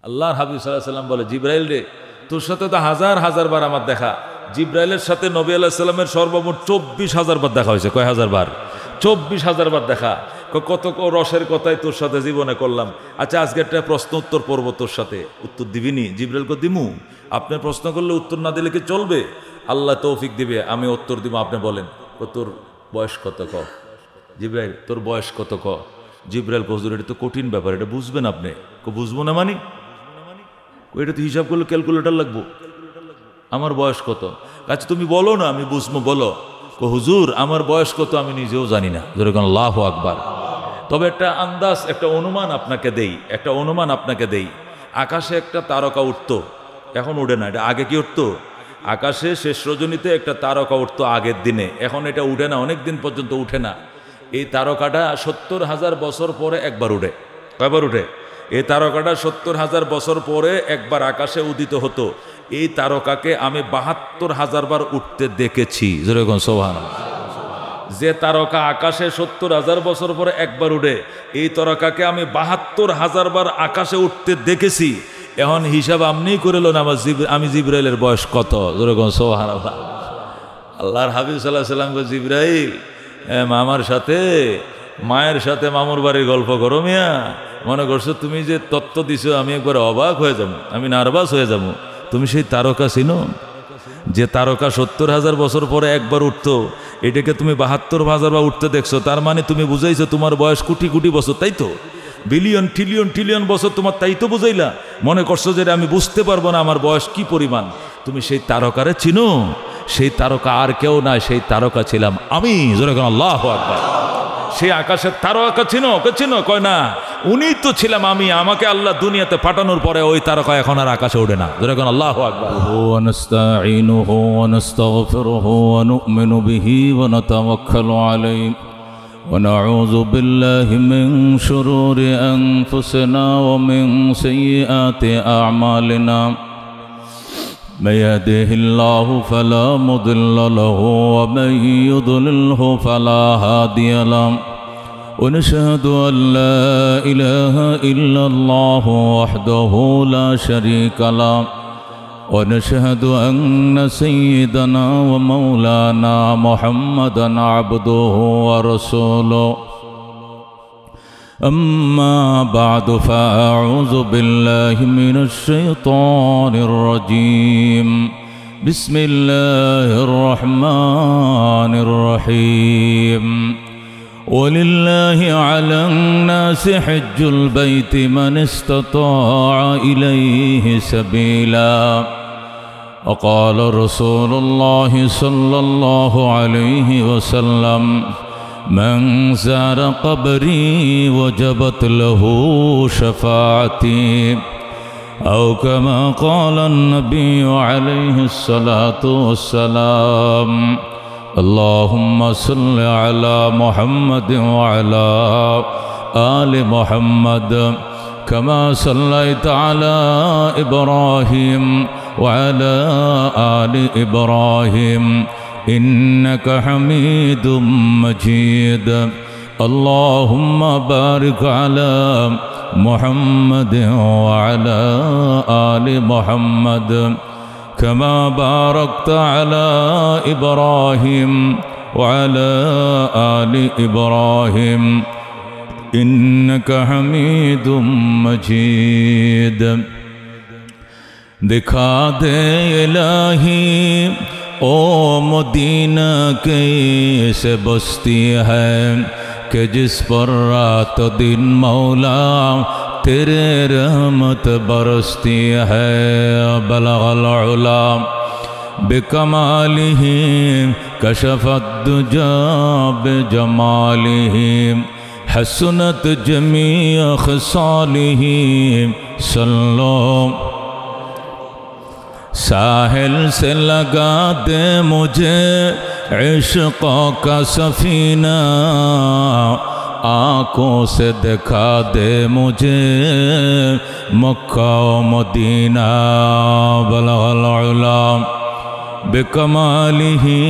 আল্লাহর হাবিব সাল্লাল্লাহু আলাইহি ওয়াসাল্লাম বলে, জিব্রাইল রে, তোর সাথে তো হাজার হাজার বার আমার দেখা। জিব্রাইলের সাথে নবী আলাইহিস সালামের সর্বমোট 24,000 বার দেখা হয়েছে। কয় হাজার বার? 24,000 বার দেখা। কত রসের কথাই তোর সাথে জীবনে করলাম। আচ্ছা, আজকে একটা প্রশ্ন উত্তর পর্ব তোর সাথে, উত্তর দিবিনি? জিব্রাইলকে দিমু। আপনি প্রশ্ন করলে উত্তর না দিলে কি চলবে? আল্লাহ তৌফিক দিবে, আমি উত্তর দিব। আপনি বলেন, তোর বয়স কত? ক জিব্রাইল, তোর বয়স কত? ক জিব্রাইল, হুজুর এটা তো কঠিন ব্যাপার, এটা বুঝবেন আপনি? বুঝবো না মানে? এটা তো হিসাব করলে ক্যালকুলেটর লাগবো। আমার বয়স কত? আচ্ছা তুমি বলো না, আমি বুঝবো। বলো। হুজুর আমার বয়স কত আমি নিজেও জানি না। যেরকম আল্লাহু আকবার। তবে একটা আন্দাজ, একটা অনুমান আপনাকে দেই। আকাশে একটা তারকা উঠতো, এখন উঠে না। এটা আগে কি উঠতো? আকাশে শেষ রজনীতে একটা তারকা উঠতো আগের দিনে, এখন এটা উঠে না, অনেক দিন পর্যন্ত উঠে না। এই তারকাটা 70,000 বছর পরে একবার উঠে। কয়বার উঠে? এই তারকাটা 70,000 বছর পরে একবার আকাশে উদিত হতো। এই তারকাকে আমি 72,000 বার উঠতে দেখেছি। যেরকম সুবহানাল্লাহ। যে তারকা আকাশে 70,000 বছর পরে একবার উঠে, এই তারকাকে আমি 72,000 বার আকাশে উঠতে দেখেছি। এখন হিসাব আপনিই করে লো না আমি জিব্রাইলের বয়স কত। যেরকম সুবহানাল্লাহ। আল্লাহর হাবিব সাল্লাল্লাহু আলাইহি ওয়াসাল্লাম, জিব্রাইল মামার সাথে মায়ের সাথে মামুর বাড়ির গল্প করো মিয়া। মনে করছো তুমি যে তত্ত্ব দিছো আমি একবার অবাক হয়ে যাবো, আমি নার্ভাস হয়ে যাবো। তুমি সেই তারকা চিনো? যে তারকা 70,000 বছর পরে একবার উঠতো, এটাকে তুমি 72,000 বার উঠতে দেখছো। তার মানে তুমি বুঝাইছো তোমার বয়স কোটি কোটি বছর, তাই তো? বিলিয়ন ট্রিলিয়ন ট্রিলিয়ন বছর তোমার, তাই তো বুঝাইলা? মনে করছো যে আমি বুঝতে পারবো না আমার বয়স কি পরিমাণ। তুমি সেই তারকারে চিনো? সেই তারকা আর কেউ নয়, সেই তারকা ছিলাম আমি। যেরকম আল্লাহু আকবার। সেই আকাশের তারকা চিনো? চিনো? কয় না, উনি তো ছিলাম আমি। আমাকে আল্লাহ দুনিয়াতে পাঠানোর পরে ওই তারকা এখন আর আকাশে ওঠে না। যেরকম আল্লাহু আকবার। ওয়া নাস্তাঈনুহু ওয়া নাস্তাগফিরুহু ওয়া নু'মিনু বিহি ওয়া নাতাওয়াক্কালু আলাইহি ওয়া নাউযু বিল্লাহি মিন শুরুরি আনফুসিনা ওয়া মিন সাইয়্যাতি আ'মালিনা। من يهده الله فلا مضل له ومن يضلله فلا هادي له ونشهد أن لا إله إلا الله وحده لا شريك له ونشهد أن سيدنا ومولانا محمدا عبده ورسوله. أما بعد فأعوذ بالله من الشيطان الرجيم. بسم الله الرحمن الرحيم. ولله على الناس حج البيت من استطاع إليه سبيلا. وقال رسول الله صلى الله عليه وسلم من زار قبري وجبت له شفاعتي أو كما قال النبي عليه الصلاة والسلام. اللهم صل على محمد وعلى آل محمد كما صليت على إبراهيم وعلى آل إبراهيم إنك حميد مجيد. اللهم بارك على محمد وعلى آل محمد كما باركت على إبراهيم وعلى آل إبراهيم إنك حميد مجيد. दिखा दे इलाही ओ मदीना कैसे बस्ती है कि जिस पर रात दिन मौला तेरे रहमत बरसती है. बलगल उला बिकमालिही कशफत दुजा बिजमालिही हसनत जमी खसालिही. सल्लो साहिल से लगा दे मुझे इश्क़ों का सफ़ीना. आँखों से दिखा दे मुझे मक्का व मदीना. बलगल उला बिकमालिही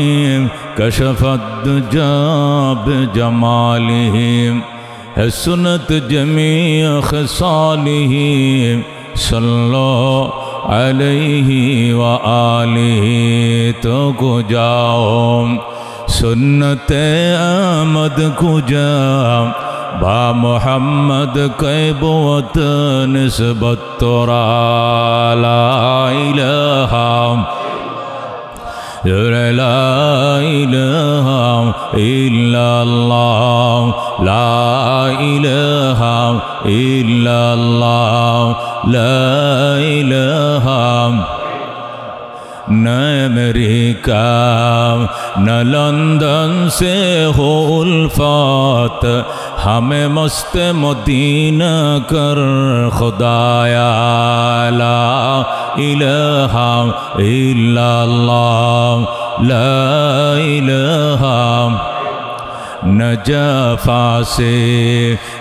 कशफत दुजा बिजमालिही हसनत जमी खसालिही. सल्लो अलैहि व आलिहि तो को जाओ सुन्नते अहमद को जाओ बा मोहम्मद कैबुवत निस्बत तोरा ला इलाहा ला इलाहा इल्लल्लाह ला इलाहा इल्लल्लाह ला इलाहा न अमेरिका न लंदन से हो उल्फत हमें मस्त मदीना कर खुदाया ला इलाहा इल्लल्लाह ला इलाहा न जाफा से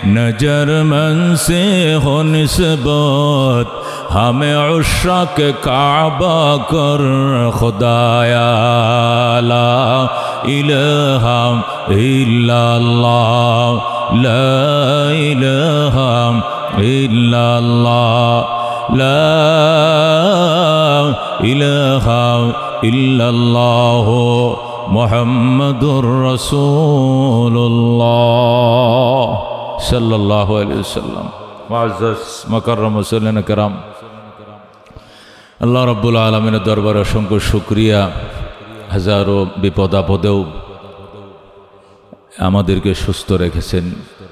न जर्मन से हो निस्बत हमें उश्रक काबा कर खुदाया ला इलाहा इल्लल्लाह ला इलाहा इल्लल्लाह ला इलाहा इल्लल्लाह मुहम्मदुर रसूलुल्लाह सल्लल्लाहु अलैहि वसल्लम। मुअज़्ज़ज़ मुकर्रम मुसल्लिन किराम, আল্লাহ রাব্বুল আলামিনের দরবারে অসংখ্য শুকরিয়া। হাজারো বিপদ আপদেও আমাদেরকে সুস্থ রেখেছেন,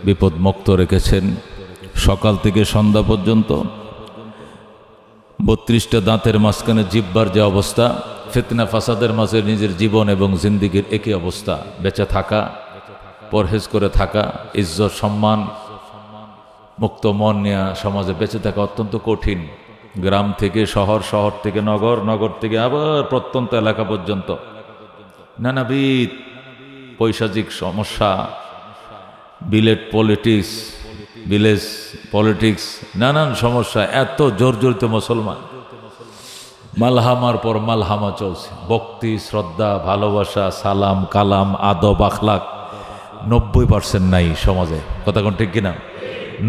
বিপদ মুক্ত রেখেছেন। সকাল থেকে সন্ধ্যা পর্যন্ত 32টা দাঁতের মাঝখানে জিহ্বার যে অবস্থা, ফিতনা ফাসাদের মাঝে নিজের জীবন এবং জিন্দিগির একই অবস্থা। বেঁচে থাকা, পরহেজ করে থাকা, ইজ্জত সম্মান মুক্ত মন নিয়ে সমাজে বেঁচে থাকা অত্যন্ত কঠিন। গ্রাম থেকে শহর, শহর থেকে নগর, নগর থেকে আবার প্রত্যন্ত এলাকা পর্যন্ত নানাবিধ পৈশাচিক সমস্যা, ভিলেজ পলিটিক্স, নানান সমস্যা। এত জর্জরিত মুসলমান, মালহামার পর মালহামা চলছে। ভক্তি, শ্রদ্ধা, ভালোবাসা, সালাম কালাম, আদব আখলাক 90% নাই সমাজে। কথা কোন ঠিক কিনা?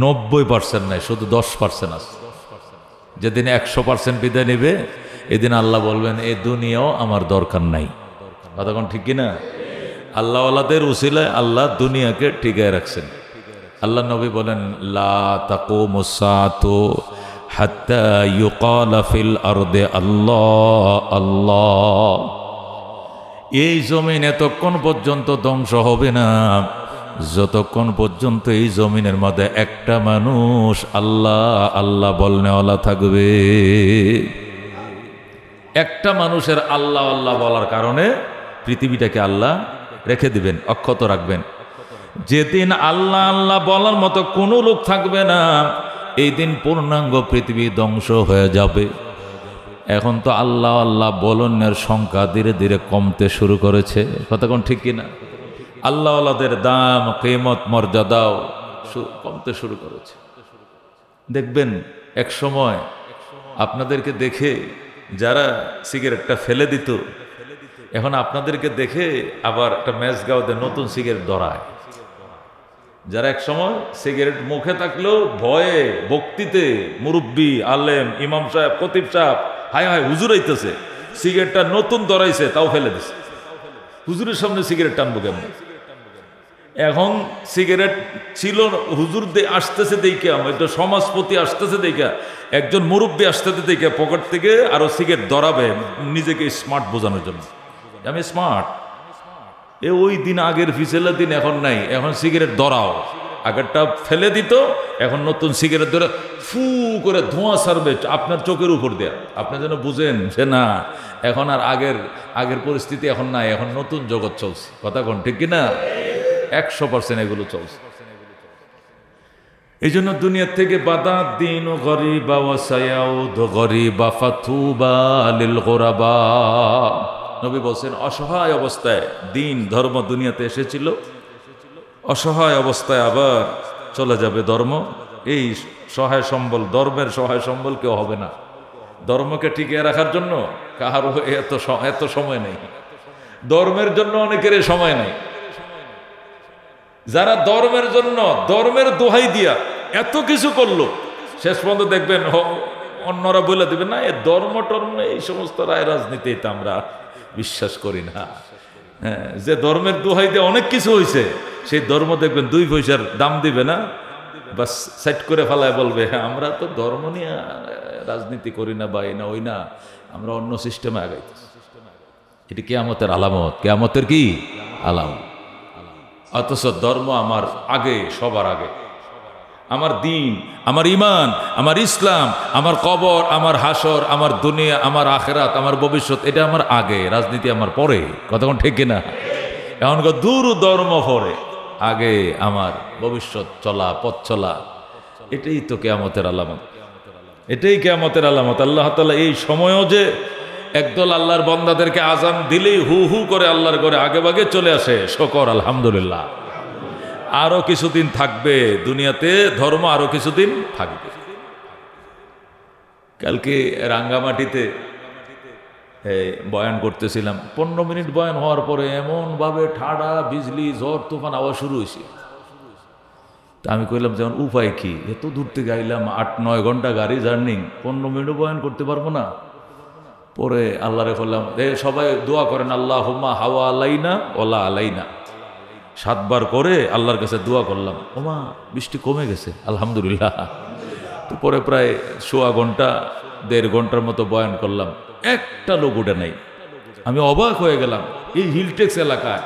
90% নাই, শুধু 10% আছে। যেদিন 100% বিদায় নেবে, এদিন আল্লাহ বলবেন এই দুনিয়াও আমার দরকার নাই। কথা কোন ঠিক কিনা? আল্লাহওয়ালাদের উসিলায় আল্লাহ দুনিয়াকে টিকায় রাখছেন। আল্লাহ নবী বলেন, লা তাকুমুস সাআতু হাত্তা ইউকালা ফিল আরদে আল্লাহ আল্লাহ। এই জমিন এতক্ষণ পর্যন্ত ধ্বংস হবে না যতক্ষণ পর্যন্ত এই জমিনের মধ্যে একটা মানুষ আল্লাহ আল্লাহ বলনেওয়ালা থাকবে। একটা মানুষের আল্লাহ আল্লাহ বলার কারণে পৃথিবীটাকে আল্লাহ রেখে দিবেন, অক্ষত রাখবেন। যেদিন আল্লাহ আল্লাহ বলার মতো কোনো লোক থাকবে না, এই দিন পূর্ণাঙ্গ পৃথিবী ধ্বংস হয়ে যাবে। এখন তো আল্লাহ আল্লাহ বলনের সংখ্যা ধীরে ধীরে কমতে শুরু করেছে। কথা কোন ঠিক কিনা? আল্লাহ আল্লাহদের দাম, কিমত, মর্যাদাও কমতে শুরু করেছে। দেখবেন এক সময় আপনাদেরকে দেখে যারা সিগারেটটা ফেলে দিত, এখন আপনাদেরকে দেখে আবার একটা মেজগাঁওতে নতুন সিগারেট ধরায়। যারা এক সময় সিগারেট মুখে থাকলেও ভয়ে ভক্তিতে মুরব্বী, আলেম, ইমাম সাহেব, খতিব সাহেব হায় হায় হুজুর আইতেছে, সিগারেটটা নতুন ধরাইছে তাও ফেলে দিছে। হুজুরের সামনে সিগারেট টানবো কেমন? এখন সিগারেট ছিল, হুজুর আসতেছে দেখে, একটা সমাজপতি আসতেছে দেখে, একজন মুরব্বী আসতেছে দেখে পকেট থেকে আরো সিগারেট ধরাবে নিজেকে স্মার্ট বোঝানোর জন্য। আমি স্মার্ট। ওই দিন আগের ফিসেলা দিন এখন নাই, এখন সিগারেট ধরাও। আগেরটা ফেলে দিত, এখন নতুন সিগারেট ধরে ফু করে ধোঁয়া ছাড়বে আপনার চোখের উপর দেয়া। আপনি যেন বুঝেন যে না, এখন আর আগের পরিস্থিতি এখন নাই, এখন নতুন জগৎ চলছে। কথা কোন ঠিক কিনা? 100% এগুলো চলছে। এই জন্য দুনিয়ার থেকে বাদা দিন ও গরিবা ওয়াসায়াউদ গরিবা ফাতুবা লিল গুরাবা। নবী বলছেন, অসহায় অবস্থায় দিন ধর্ম দুনিয়াতে এসেছিল, অসহায় অবস্থায় আবার চলে যাবে ধর্ম। এই সহায় সম্বল, ধর্মের সহায় সম্বল কেউ হবে না। ধর্মকে টিকিয়ে রাখার জন্য কারো এত সময় নেই। ধর্মের জন্য অনেকের সময় নেই। যারা ধর্মের জন্য ধর্মের দোহাই দিয়া এত কিছু করলো, শেষ পর্যন্ত দেখবেন অন্যরা বলে দেবে না এ ধর্ম টর্ম এই সমস্ত রায় রাজনীতিতে আমরা বিশ্বাস করি না। হ্যাঁ, যে ধর্মের দোহাই দিয়ে অনেক কিছু হয়েছে সেই ধর্ম দেখবেন 2 পয়সার দাম দিবে না, বাস সেট করে ফেলায় বলবে হ্যাঁ আমরা তো ধর্ম নিয়ে রাজনীতি করি না বা এই না ওই না, আমরা অন্য সিস্টেমে আগাইতেছি। এটি কিয়ামতের আলামত, কিয়ামতের কি আলামত। অথচ ধর্ম আমার আগে, সবার আগে। আমার দিন, আমার ইমান, আমার ইসলাম, আমার কবর, আমার হাসর, আমার দুনিয়া, আমার আখেরাত, আমার ভবিষ্যৎ, এটা আমার আগে, রাজনীতি আমার পরে। কতক্ষণ ঠিক কিনা? এখন দূর ধর্ম পরে, আগে আমার ভবিষ্যৎ চলা, পথ চলা, এটাই তো কিয়ামতের আলামত। এটাই কিয়ামতের আলামত। আল্লাহ তাআলা এই সময়ও যে একদল আল্লাহর বান্দাদেরকে আজান দিলেই হু হু করে আল্লাহর ঘরে আগে ভাগে চলে আসে, শকর আলহামদুলিল্লাহ। আরো কিছুদিন থাকবে দুনিয়াতে ধর্ম, আরো কিছুদিন থাকবে। কালকে রাঙ্গামাটিতে বয়ান করতেছিলাম, 15 মিনিট বয়ান হওয়ার পরে এমন ভাবে ঠাডা বিজলি ঝড় তুফান আওয়াজ শুরু হয়েছে। তা আমি কইলাম যেমন উপায় কি, এত দূর থেকে আইলাম, 8-9 ঘন্টা গাড়ি জার্নি, 15 মিনিটও বয়ান করতে পারবো না। পরে আল্লাহরে বললাম সবাই দোয়া করেন আল্লাহুম্মা হাওয়া আলাইনা ওলা আলাইনা, 7 বার করে আল্লাহর কাছে দোয়া করলাম। ওমা বৃষ্টি কমে গেছে আলহামদুলিল্লাহ। তো পরে প্রায় 1.25 ঘন্টা 1.5 ঘন্টার মতো বয়ান করলাম, একটা লোক উঠে নাই। আমি অবাক হয়ে গেলাম, এই হিলটেক্স এলাকায়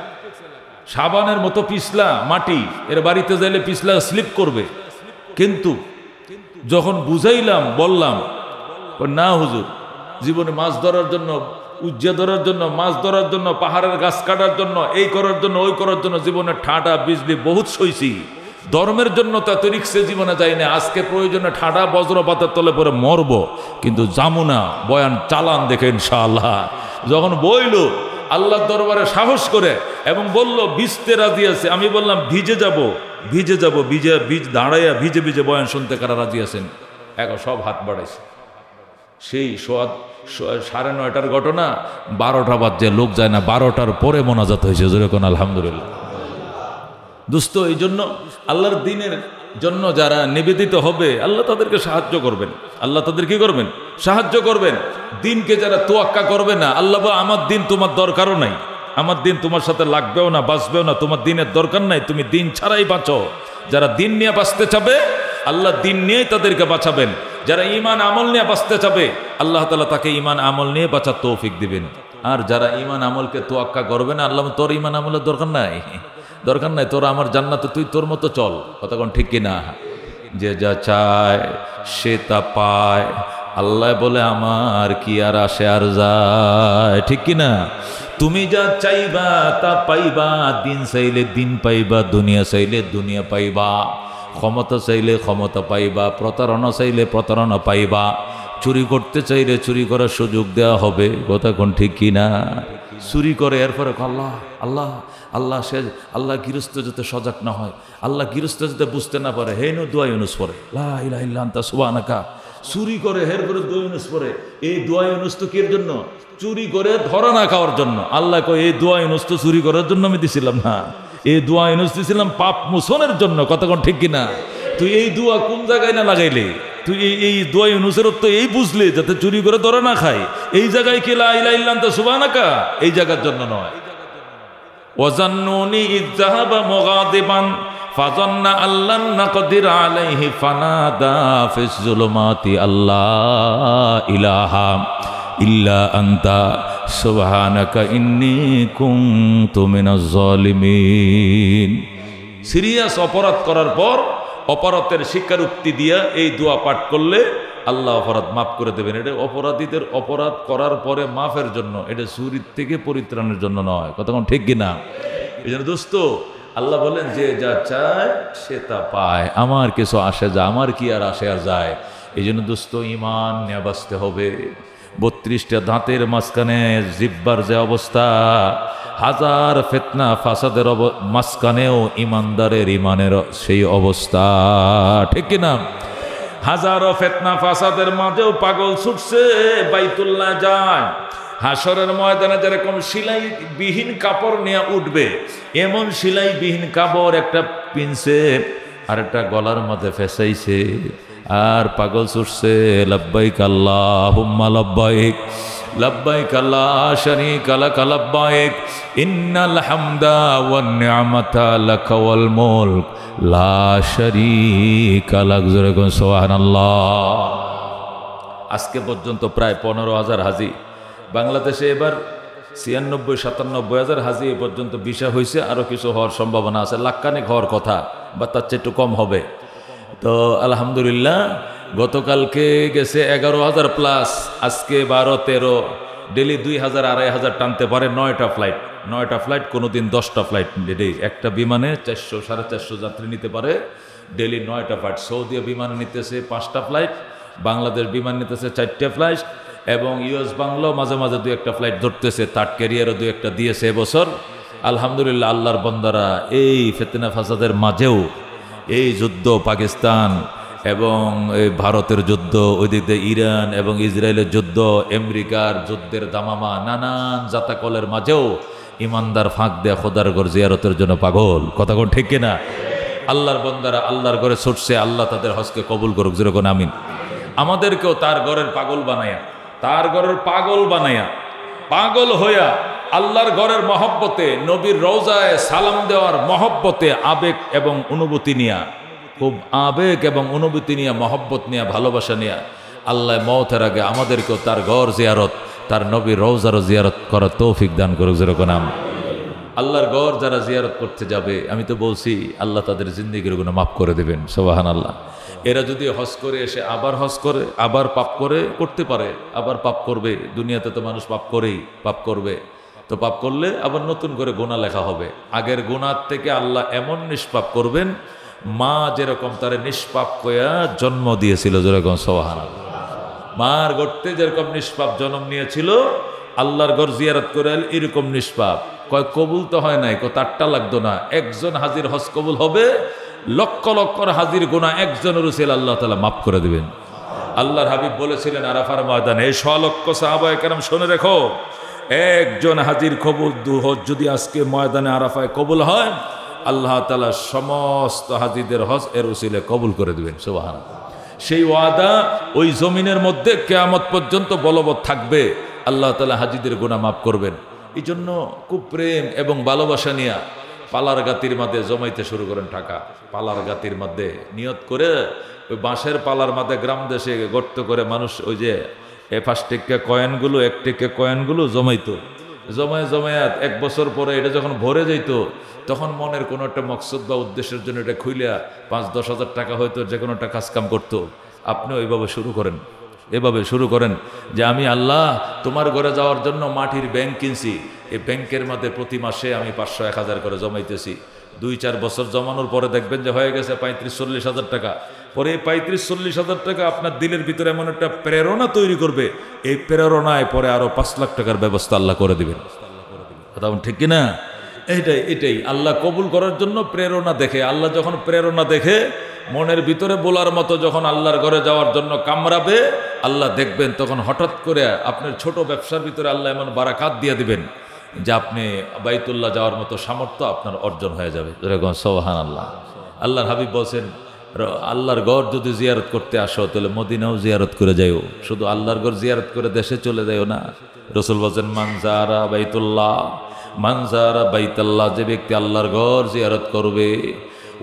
সাবানের মতো পিছলা মাটি, এর বাড়িতে যাইলে পিছলা স্লিপ করবে, কিন্তু যখন বুঝাইলাম বললাম না হুজুর, জীবনে মাছ ধরার জন্য, উজ্জা ধরার জন্য, মাছ ধরার জন্য, পাহাড়ের গাছ কাটার জন্য, এই করার জন্য ওই করার জন্য জীবনে ঠাডা বিজলি বহুত সইছি, ধর্মের জন্য তত রিক্সে জীবনে যাই না। আজকে প্রয়োজনে ঠাডা বজ্রপাতের তলে পরে মরবো, কিন্তু যাবো না। বয়ান চালান দেখে ইনশাআল্লাহ। যখন বইল আল্লাহর দরবারে সাহস করে এবং বলল ভিজতে রাজি আছে, আমি বললাম ভিজে যাব, ভিজে যাব, বীজ দাঁড়াইয়া ভিজে ভিজে বয়ান শুনতে কারা রাজি আছেন? এখন সব হাত বাড়াইছে। সেই 9:30 ঘটনা 12টা বাজে, লোক যায় না, 12টার পরে মোনাজাত হয়েছে, যেরকম আলহামদুলিল্লাহ। দোস্ত, এই জন্য আল্লাহর দ্বীনের জন্য যারা নিবেদিত হবে আল্লাহ তাদেরকে সাহায্য করবেন। আল্লাহ তাদের কি করবেন? সাহায্য করবেন। দিনকে যারা তোয়াক্কা করবে না, আল্লাহ আমার দিন তোমার দরকারও নাই, আমার দিন তোমার সাথে লাগবেও না, বাঁচবেও না, তোমার দিনের দরকার নাই, তুমি দিন ছাড়াই বাঁচো। যারা দিন নিয়ে বাঁচতে চাবে আল্লাহ দিন নিয়েই তাদেরকে বাঁচাবেন। যারা ঈমান আমল নিয়ে বাঁচতে চাবে আল্লাহ তাআলা তাকে ঈমান আমল নিয়ে বাঁচার তৌফিক দিবেন। আর যারা ঈমান আমলকে তোয়াক্কা করবে না, আল্লাহ তোর ঈমান আমলের দরকার নাই, দরকার নাই, তোর আমার জান্নাতে তুই তোর মতো চল। কতক্ষণ ঠিক কিনা? যে যা চায় সে তা পায়, আল্লাহ বলে আমার কি আর আসে আর যায়, ঠিক কিনা? তুমি যা চাইবা তা পাইবা, দিন চাইলে দিন পাইবা, দুনিয়া চাইলে দুনিয়া পাইবা, ক্ষমতা চাইলে ক্ষমতা পাইবা, প্রতারণা চাইলে প্রতারণা পাইবা, চুরি করতে চাইলে চুরি করার সুযোগ দেওয়া হবে। কতক্ষণ ঠিক কিনা? চুরি করে এরপরে আল্লাহ আল্লাহ আল্লাহ, সে আল্লাহ গৃহস্থ যাতে সজাগ না হয়, আল্লাহ গৃহস্থ যাতে বুঝতে না পারে, হে নো দোয়া ইউনুস পড়ে, লা ইলাহা ইল্লা আনতা সুবহানাকা। চুরি করে এরপরে দোয়া ইউনুস পড়ে। এই দোয়া ইউনুস তো কির জন্য? চুরি করে ধরা না খাওয়ার জন্য। আল্লাহ কয় এই দোয়া ইউনুস তো চুরি করার জন্য আমি দিছিলাম না, এই দোয়া ইউনুস দিছিলাম পাপ মোচনের জন্য। কতক্ষণ ঠিক কিনা? তুই এই দোয়া কোন জায়গায় না লাগাইলে? তুই এই দোয়া ইউনুসের তো এই বুঝলে যাতে চুরি করে ধরা না খায়, এই জায়গায় কি লা ইলাহা ইল্লা আনতা সুবহানাকা, এই জায়গার জন্য নয়। ওয়াজান্নুনি ইয যাহাবা মুগাদিবান ফাযান্না আল্লান নাকদির আলাইহি ফানাদা ফিজ যুলুমাতি আল্লাহ ইলাহা ইল্লা আনতা সুবহানাকা ইন্নী কুনতু মিনাজ জালিমিন। সিরিয়াস অপরাধ করার পর অপরাধের স্বীকারোক্তি দিয়া এই দোয়া পাঠ করলে আল্লাহ অপরাধ মাফ করে দেবেন। এটা অপরাধীদের অপরাধ করার পরে মাফের জন্য, এটা চুরির থেকে পরিত্রাণের জন্য নয়। কতক্ষণ ঠিক কিনা? এই জন্য দোস্ত, আল্লাহ বলেন যে যা চায় সে তা পায়, আমার কিছু আসে যায়, আমার কি আর আসে আর যায়। এই জন্য দোস্ত ঈমান নিয়ে বাঁচতে হবে। 32টা দাঁতের মাঝখানে জিব্বার যে অবস্থা, হাজার ফিতনা ফাসাদের মাঝখানেও ইমানদারের ঈমানের সেই অবস্থা, ঠিক কিনা? হাজারো ফিতনা ফাসাদের মাঝেও পাগল ছুটছে বাইতুল্লাহ যায়। হাসরের ময়দানে যেরকম সিলাই বিহীন কাপড় নিয়ে উঠবে, এমন সিলাই বিহীন কাপড় একটা পিনছে আরেকটা গলার মধ্যে ফেসাইছে, আর পাগল ছুটছে লব্বাইক আল্লাহুম্মা লব্বাইক লব্বাইক লা শারীকা লাক লব্বাইক ইন্নাল হামদা ওয়ান নি'মাতা লাক ওয়াল মুলক লা শারীকা লাক। জোরে কোন সুবহানাল্লাহ। আজকে পর্যন্ত প্রায় 15,000 হাজি বাংলাদেশে, এবার 96-97,000 হাজি এ পর্যন্ত ভিসা হয়েছে, আরও কিছু হওয়ার সম্ভাবনা আছে, লাখখানেক হওয়ার কথা বা তার চেয়ে একটু কম হবে। তো আলহামদুলিল্লাহ গতকালকে গেছে 11,000 প্লাস, আজকে 12-13, ডেলি 2,000-2,500 টানতে পারে। 9টা ফ্লাইট, কোনোদিন 10টা ফ্লাইট ডেলি। একটা বিমানে 400-450 যাত্রী নিতে পারে ডেলি 9টা ফ্লাইট। সৌদি বিমানে নিতেছে 5টা ফ্লাইট, বাংলাদেশ বিমান নিতেছে 4টে ফ্লাইট, এবং ইউএস বাংলাও মাঝে মাঝে 2-1টা ফ্লাইট ধরতেছে। থার্ড ক্যারিয়ারও 2-1টা দিয়েছে এবছর। আলহামদুলিল্লাহ আল্লাহর বান্দারা এই ফিতনা ফাসাদের মাঝেও এই যুদ্ধ, পাকিস্তান এবং এই ভারতের যুদ্ধ, ওইদিক দিয়ে ইরান এবং ইসরায়েলের যুদ্ধ, আমেরিকার যুদ্ধের দামামা, নানান জাতাকলের মাঝেও ইমানদার ফাঁক দেয়া খোদার ঘর জিয়ারতের জন্য পাগল। কথা কোন ঠিক কিনা? আল্লাহর বান্দারা আল্লাহর ঘরে ছুটছে, আল্লাহ তাদের হজকে কবুল করুক, যেরকম আমিন। আমাদেরকেও তার ঘরের পাগল বানায়া, তার ঘরের পাগল বানায়া, পাগল হইয়া আল্লাহর ঘরের মহব্বতে, নবীর রওজায় সালাম দেওয়ার মহব্বতে, আবেগ এবং অনুভূতি নিয়া, খুব আবেগ এবং অনুভূতি নিয়ে, মহব্বত নিয়ে, ভালোবাসা নিয়ে আল্লাহ মওতের আগে আমাদেরকেও তার ঘর জিয়ারত, তার নবীর রওজারও জিয়ারত করার তৌফিক দান করুক, যেরকম নাম। আল্লাহর ঘর যারা জিয়ারত করতে যাবে, আমি তো বলছি আল্লাহ তাদের জিন্দেগির গুনাহ মাফ করে দেবেন, সুবহানাল্লাহ। এরা যদি হজ করে এসে আবার হজ করে, আবার পাপ করতে পারে, আবার পাপ করবে। দুনিয়াতে তো মানুষ পাপ করেই, পাপ করবে। তো পাপ করলে আবার নতুন করে গুনাহ লেখা হবে। আগের গুনাহ থেকে আল্লাহ এমন নিষ্পাপ করবেন, মা যেরকম তারে নিষ্পাপ কয়া জন্ম দিয়েছিল, যেরকম সুবহানাল্লাহ। মার গর্তে যেরকম নিষ্পাপ জন্ম নিয়েছিল, আল্লাহর ঘর জিয়ারত করে এরকম নিষ্পাপ। কয় কবুল তো হয় নাই, তারটা লাগতো না। একজন হাজির হজ কবুল হবে, লক্ষ লক্ষ হাজির গুনাহ একজনের উসিল আল্লাহ তাআলা মাফ করে দিবেন। আল্লাহর হাবিব বলেছিলেন আরাফার ময়দানে, এই লক্ষ সাহাবায়ে কেরাম শুনে রেখো, একজন হাজির কবুল হজ যদি আজকে ময়দানে আরাফায় কবুল হয়, আল্লাহ তাআলা সমস্ত হাজিদের হজ এর উসিলে কবুল করে দিবেন, সুবহানাল্লাহ। সেই ওয়াদা ওই জমিনের মধ্যে কিয়ামত পর্যন্ত বলবৎ থাকবে। আল্লাহ তাআলা হাজিদের গুনাহ মাফ করবেন। এই জন্য খুব প্রেম এবং ভালোবাসা নিয়ে পালার গাতির মধ্যে জমাইতে শুরু করেন টাকা। পালার গাতির মধ্যে নিয়ত করে ওই বাঁশের পালার মধ্যে গ্রাম দেশে গর্ত করে মানুষ ওই যে 5 টিকা কয়েনগুলো, 1 টিকা কয়েনগুলো জমাইতো। জমায় 1 বছর পরে এটা যখন ভরে যাইত, তখন মনের কোনো একটা মকসদ বা উদ্দেশ্যের জন্য এটা খুইলা 5-10 হাজার টাকা হয়তো যে কোনো একটা কাজকাম করতো। আপনিও এইভাবে শুরু করেন, এভাবে শুরু করেন যে আমি আল্লাহ তোমার ঘরে যাওয়ার জন্য মাটির ব্যাংক কিনছি, এই ব্যাংকের মধ্যে প্রতি মাসে আমি 500-1000 করে জমাইতেছি। 2-4 বছর জমানোর পরে দেখবেন যে হয়ে গেছে 35-40 হাজার টাকা। পরে এই 35-40 হাজার টাকা আপনার দিলের ভিতরে এমন একটা প্রেরণা তৈরি করবে, এই প্রেরণায় পরে আরো 5 লাখ টাকার ব্যবস্থা আল্লাহ করে দিবেন। কথা ঠিক কিনা? এটাই আল্লাহ কবুল করার জন্য প্রেরণা দেখে। আল্লাহ যখন প্রেরণা দেখে, মনের ভিতরে বলার মতো যখন আল্লাহর ঘরে যাওয়ার জন্য কামড়াবে, আল্লাহ দেখবেন তখন হঠাৎ করে আপনার ছোট ব্যবসার ভিতরে আল্লাহ এমন বারাকাত দিয়ে দিবেন যে আপনি বাইতুল্লাহ যাওয়ার মতো সামর্থ্য আপনার অর্জন হয়ে যাবে। যেরকম সুবহানাল্লাহ। আল্লাহর হাবিব বলছেন, আল্লাহর ঘর যদি জিয়ারত করতে আসো তাহলে মদিনাও জিয়ারত করে যাইও, শুধু আল্লাহর ঘর জিয়ারত করে দেশে চলে যাইও না। রাসূল বলেন, মানজারা বাইতুল্লাহ, যে ব্যক্তি আল্লাহর ঘর জিয়ারত করবে,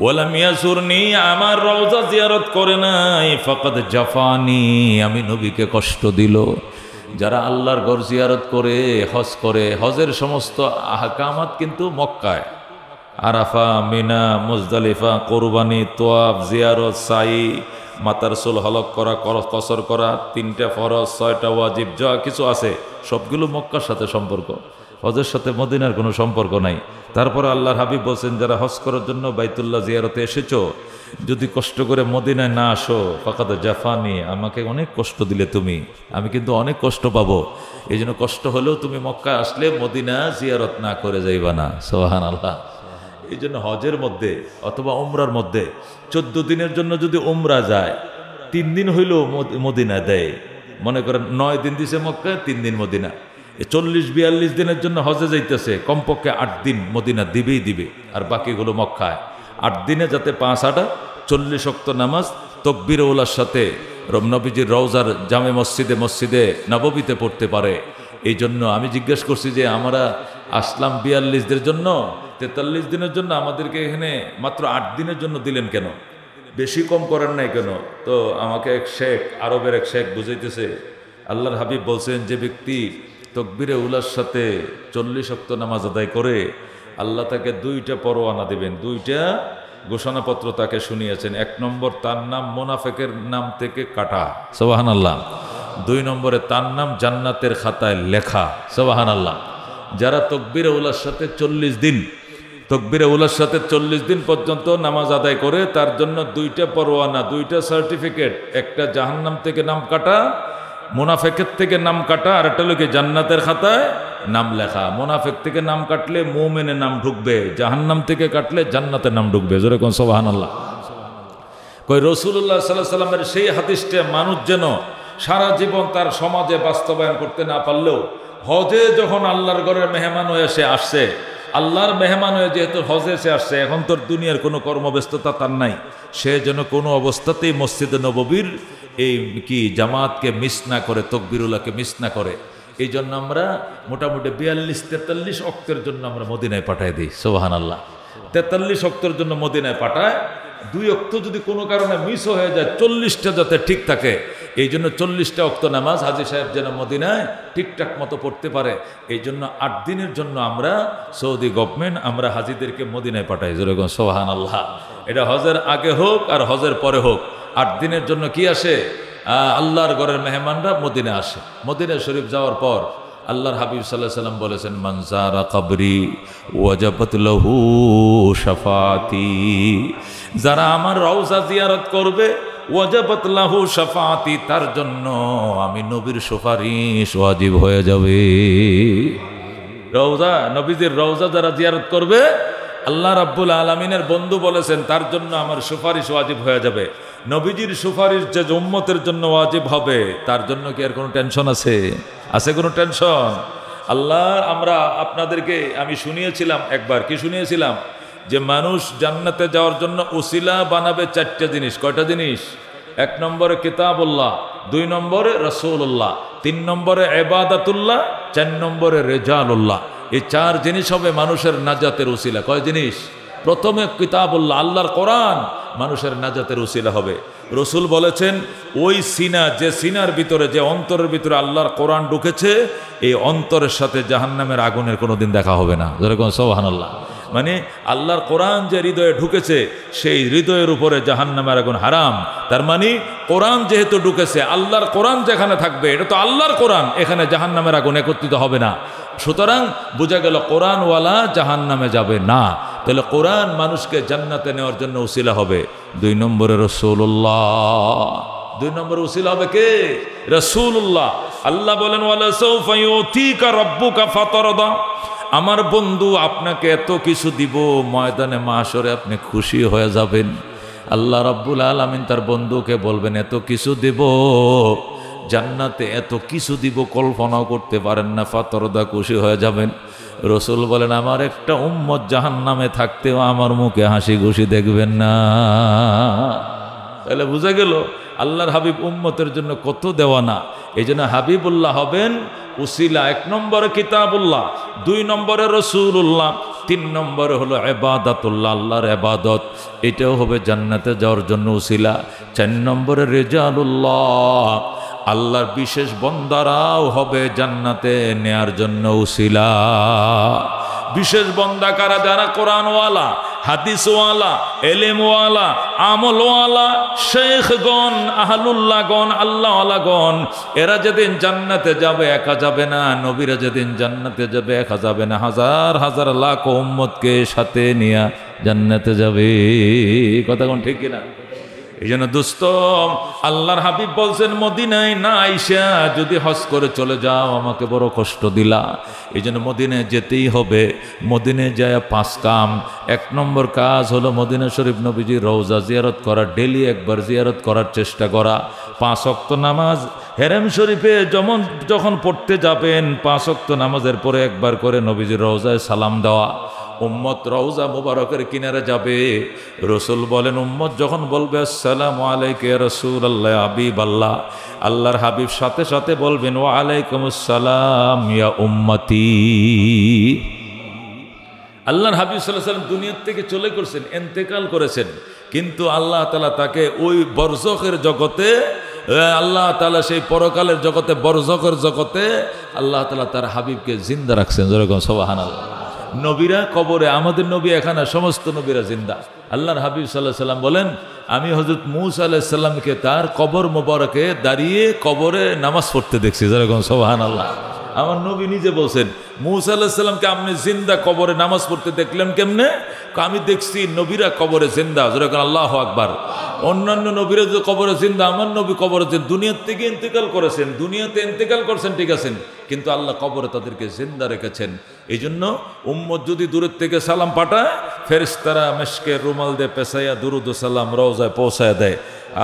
ওয়ালাম ইয়াসুরনি, আমার রওজা জিয়ারত করে নাই, ফাকাদ জাফানি, আমি নবীকে কষ্ট দিল। যারা আল্লাহর ঘর জিয়ারত করে, হজ করে, হজের সমস্ত আহকামাত কিন্তু মক্কায়, আরাফা, মিনা, মুজদালিফা, কোরবানি, তোয়াফ, জিয়ারত, সাই, মাতার চুল হলক করা, কসর করা, 3টা ফরজ, 6টা ওয়াজিব, যা কিছু আছে সবগুলো মক্কার সাথে সম্পর্ক, হজের সাথে মদিনার কোনো সম্পর্ক নাই। তারপরে আল্লাহর হাবিব বলছেন, যারা হজ করার জন্য বাইতুল্লাহ জিয়ারতে এসেছো, যদি কষ্ট করে মদিনায় না আসো, ফাকাদ জাফানি, আমাকে অনেক কষ্ট দিলে তুমি, আমি কিন্তু অনেক কষ্ট পাবো। এই জন্য কষ্ট হলেও তুমি মক্কা আসলে মদিনা জিয়ারত না করে যাইবা না। সুবহানাল্লাহ। এই জন্য হজের মধ্যে অথবা উমরার মধ্যে 14 দিনের জন্য যদি উমরা যায়, 3 দিন হইলেও মদিনা দেয়। মনে করেন 9 দিন দিছে মক্কায়, 3 দিন মদিনা। 40-42 দিনের জন্য হজে যাইতেছে, কমপক্ষে 8 দিন মদিনা দিবেই দিবে, আর বাকিগুলো মক্কায়। 8 দিনে যাতে 5-8 40 ওয়াক্ত নামাজ তকবীর উলার সাথে নবীজির রওজার জামে মসজিদে নববীতে পড়তে পারে। এই জন্য আমি জিজ্ঞেস করছি যে আমরা আসলাম 42 দিনের জন্য, 43 দিনের জন্য, আমাদেরকে এখানে মাত্র 8 দিনের জন্য দিলেন কেন, বেশি কম করেন নাই কেন? তো আমাকে এক শেখ, আরবের এক শেখ বুঝাইতেছে, আল্লাহর হাবিব বলছেন যে ব্যক্তি তকবীরে উলার সাথে 40 ওয়াক্ত নামাজ আদায় করে আল্লাহ তাকে 2টা পরোয়ানা দেবেন, 2টা ঘোষণাপত্র তাকে শুনিয়েছেন। 1 নম্বর, তার নাম মুনাফিকের নাম থেকে কাটা, সুবহানাল্লাহ। 2 নম্বরে, তার নাম জান্নাতের খাতায় লেখা, সুবহানাল্লাহ। যারা তকবীরে উলার সাথে 40 দিন, তকবীরে উলার সাথে 40 দিন পর্যন্ত নামাজ আদায় করে, তার জন্য 2টা পরোয়ানা, 2টা সার্টিফিকেট, একটা জাহান্নাম থেকে নাম কাটা, মুনাফিকের থেকে নাম কাটা, আর একটা লোকে জান্নাতের খাতায় নাম লেখা। মুনাফিক থেকে নাম কাটলে মুমিনের নাম ঢুকবে, জাহান্নাম থেকে কাটলে জান্নাতের নাম ঢুকবে। জোরে কোন সুবহানাল্লাহ। কই রাসূলুল্লাহ সাল্লাল্লাহু আলাইহি ওয়াসাল্লামের সেই হাদিসটা মানুষ যেন সারা জীবন তার সমাজে বাস্তবায়ন করতে না পারলেও হজে যখন আল্লাহর ঘরের মেহমান হয়ে সে আসছে, আল্লাহর মেহমান হয়ে যেহেতু হজে সে আসছে, এখন তোর দুনিয়ার কোনো কর্মব্যস্ততা তার নাই, সে যেন কোনো অবস্থাতেই মসজিদে নববীর এই কি জামাতকে মিস না করে, তকবীরুল্লাহকে মিস না করে। এই জন্য আমরা মোটামুটি 42-43 ওয়াক্তের জন্য আমরা মদিনায় পাঠাই দিই, সুবহানাল্লাহ। 43 ওয়াক্তের জন্য মদিনায় পাঠায়, 2 ওয়াক্ত যদি কোনো কারণে মিসও হয়ে যায়, 40টা যাতে ঠিক থাকে, এই জন্য 40টা ওয়াক্ত নামাজ হাজী সাহেব যেন মদিনায় ঠিকঠাক মতো পড়তে পারে। এই জন্য 8 দিনের জন্য আমরা সৌদি গভর্নমেন্ট আমরা হাজীদেরকে মদিনায় পাঠাই, যেরকম সুবহানাল্লাহ। এটা হজের আগে হোক আর হজের পরে হোক, 8 দিনের জন্য কি আসে, আল্লাহর ঘরের মেহমানরা মদিনা আসে। মদিনা শরীফ যাওয়ার পর আল্লাহর হাবিব সাল্লাল্লাহু আলাইহি ওয়াসাল্লাম বলেছেন, মান যারা কবরি ওয়াজাবাত লাহু শাফাতি, যারা আমার রওজা জিয়ারত করবে, ওয়াজাবাত লাহু শাফাতি, তার জন্য আমি নবীর সুপারিশ ওয়াজিব হয়ে যাবে। রওজা, নবীজির রওজা যারা জিয়ারত করবে, আল্লাহ রাব্বুল আলামিনের বন্ধু বলেছেন তার জন্য আমার সুপারিশ ওয়াজিব হয়ে যাবে। নবীজির সুপারিশ যে উম্মতের জন্য ওয়াজিব হবে, তার জন্য কি আর কোনো টেনশন আছে? আছে কোনো টেনশন? আল্লাহ, আমরা আপনাদেরকে আমি শুনিয়েছিলাম একবার, কি শুনিয়েছিলাম, যে মানুষ জান্নাতে যাওয়ার জন্য উসিলা বানাবে 4টা জিনিস। কয়টা জিনিস? 1 নম্বরে কিতাবুল্লাহ, 2 নম্বরে রাসূলুল্লাহ, 3 নম্বরে ইবাদাতুল্লাহ, 4 নম্বরে রিজালুল্লাহ। এই 4 জিনিস হবে মানুষের নাজাতের উসিলা। কয় জিনিস? প্রথমে কিতাবুল্লাহ, আল্লাহর কোরআন মানুষের নাজাতের উসিলা হবে। রসুল বলেছেন, ওই সিনা, যে সিনার ভিতরে, যে অন্তরের ভিতরে আল্লাহর কোরআন ঢুকেছে, এই অন্তরের সাথে জাহান্নামের আগুনের কোনোদিন দেখা হবে না। যেরকম সুবহানাল্লাহ। মানে আল্লাহর কোরআন যে হৃদয়ে ঢুকেছে, সেই হৃদয়ের উপরে জাহান্নামের আগুন হারাম। তার মানে কোরআন যেহেতু ঢুকেছে, আল্লাহর কোরআন যেখানে থাকবে, এটা তো আল্লাহর কোরআন, এখানে জাহান্নামের আগুন একত্রিত হবে না। সুতরাং বোঝা গেল কোরআনওয়ালা জাহান্নামে যাবে না। তাহলে কোরআন মানুষকে জান্নাতে নেওয়ার জন্য উসিলা হবে। 2 নম্বরে রাসূলুল্লাহ, 2 নম্বরে উসিলা হবে কে? রাসূলুল্লাহ। আল্লাহ বলেন, ওয়ালা সাউফা ইউতিকা রাব্বুকা ফাতারদা, আমার বন্ধু আপনাকে এত কিছু দিব, ময়দানে মাশরে আপনি খুশি হয়ে যাবেন। আল্লাহ রাব্বুল আলামিন তার বন্ধুকে বলবেন, এত কিছু দিব, জান্নাতে এত কিছু দিব কল্পনাও করতে পারেন না, ফাতারদা, খুশি হয়ে যাবেন। রসুল বলেন, আমার একটা উম্মত জাহান্নামে থাকতেও আমার মুখে হাসি খুশি দেখবেন না। তাহলে বোঝা গেল আল্লাহর হাবিব উম্মতের জন্য কত দেওয়ানা। এই জন্য হাবিবুল্লাহ হবেন উসিলা। 1 নম্বরে কিতাবুল্লাহ, 2 নম্বরে রসুল্লাহ, 3 নম্বরে হলো ইবাদাতুল্লাহ, আল্লাহর ইবাদত, এটাও হবে জান্নাতে যাওয়ার জন্য উসিলা। 4 নম্বরে রিজালুল্লাহ, আল্লাহর বিশেষ বন্দারাও হবে জান্নাতে নেয়ার জন্য উসিলা। বিশেষ বন্দা কারা? যারা কোরআনওয়ালা, হাদিসওয়ালা, এলেমওয়ালা, আমলওয়ালা, শেখগণ, আহলুল্লাহগণ, আল্লাহওয়ালাগণ। এরা যেদিন জান্নাতে যাবে একা যাবে না, নবীরা যেদিন জান্নাতে যাবে একা যাবে না, হাজার হাজার লাখ উম্মতকে সাথে নিয়ে জান্নাতে যাবে। কথা কোন ঠিক কিনা? এই জন্য দোস্ত, আল্লাহর হাবিব বলছেন, মদিনায় না আইসা যদি হজ করে চলে যাও আমাকে বড় কষ্ট দিলা। এই জন্য মদিনায় যেতেই হবে। মদিনায় যায় 5 কাম। 1 নম্বর কাজ হলো মদিনা শরীফ নবীজির রওজা জিয়ারত করা, ডেলি একবার জিয়ারত করার চেষ্টা করা। 5 ওয়াক্ত নামাজ হেরেম শরীফে যখন পড়তে যাবেন, 5 ওয়াক্ত নামাজের পরে একবার করে নবীজির রওজায় সালাম দেওয়া। উম্মত রওজা মুবারকের কিনারে যাবে। রসুল বলেন, উম্মত যখন বলবে আসসালামু আলাইকা ইয়া রাসূলুল্লাহ হাবিবাল্লাহ, আল্লাহর হাবিব সাথে সাথে বলবেন ওয়া আলাইকুমুস সালাম ইয়া উম্মতি। আল্লাহর হাবিব সাল্লাল্লাহু আলাইহি ওয়াসাল্লাম দুনিয়া থেকে চলে গেছেন, ইন্তেকাল করেছেন, কিন্তু আল্লাহ তাআলা তাকে ওই বরজখের জগতে, আল্লাহ তাআলা সেই পরকালের জগতে, বরজখের জগতে আল্লাহ তাআলা তার হাবিবকে জিন্দা রাখছেন। যেরকম সুবহানাল্লাহ। নবীরা কবরে, আমাদের নবী এখানে, সমস্ত নবীরা জিন্দা। আল্লাহর হাবিব সাল্লাল্লাহু আলাইহি ওয়াসাল্লাম বলেন, আমি হযরত মূসা আলাইহিস সালামকে তার কবর মোবারকে দাঁড়িয়ে কবরে নামাজ পড়তে দেখছি। যেরকম সুবহানাল্লাহ। আমার নবী নিজে বলছেন, মূসা আলাইহিস সালামকে আপনি জিন্দা কবরে নামাজ পড়তে দেখলেন কেমনে? আমি দেখছি নবীরা কবরে জিন্দা। যেরকম আল্লাহু আকবার। অন্যান্য নবীরা যে কবরে জিন্দা, আমার নবী কবরে যে দুনিয়ার থেকে ইন্তেকাল করেছেন, দুনিয়াতে ইন্তেকাল করেছেন ঠিক আছেন, কিন্তু আল্লাহ কবরে তাদেরকে জিন্দা রেখেছেন। এই জন্য উম্মত যদি দূরের থেকে সালাম পাঠায়, ফেরেশতারা মেশকের রুমাল দিয়ে পেঁচাইয়া দুরুদ ও সালাম রওজায় পৌঁছায় দেয়।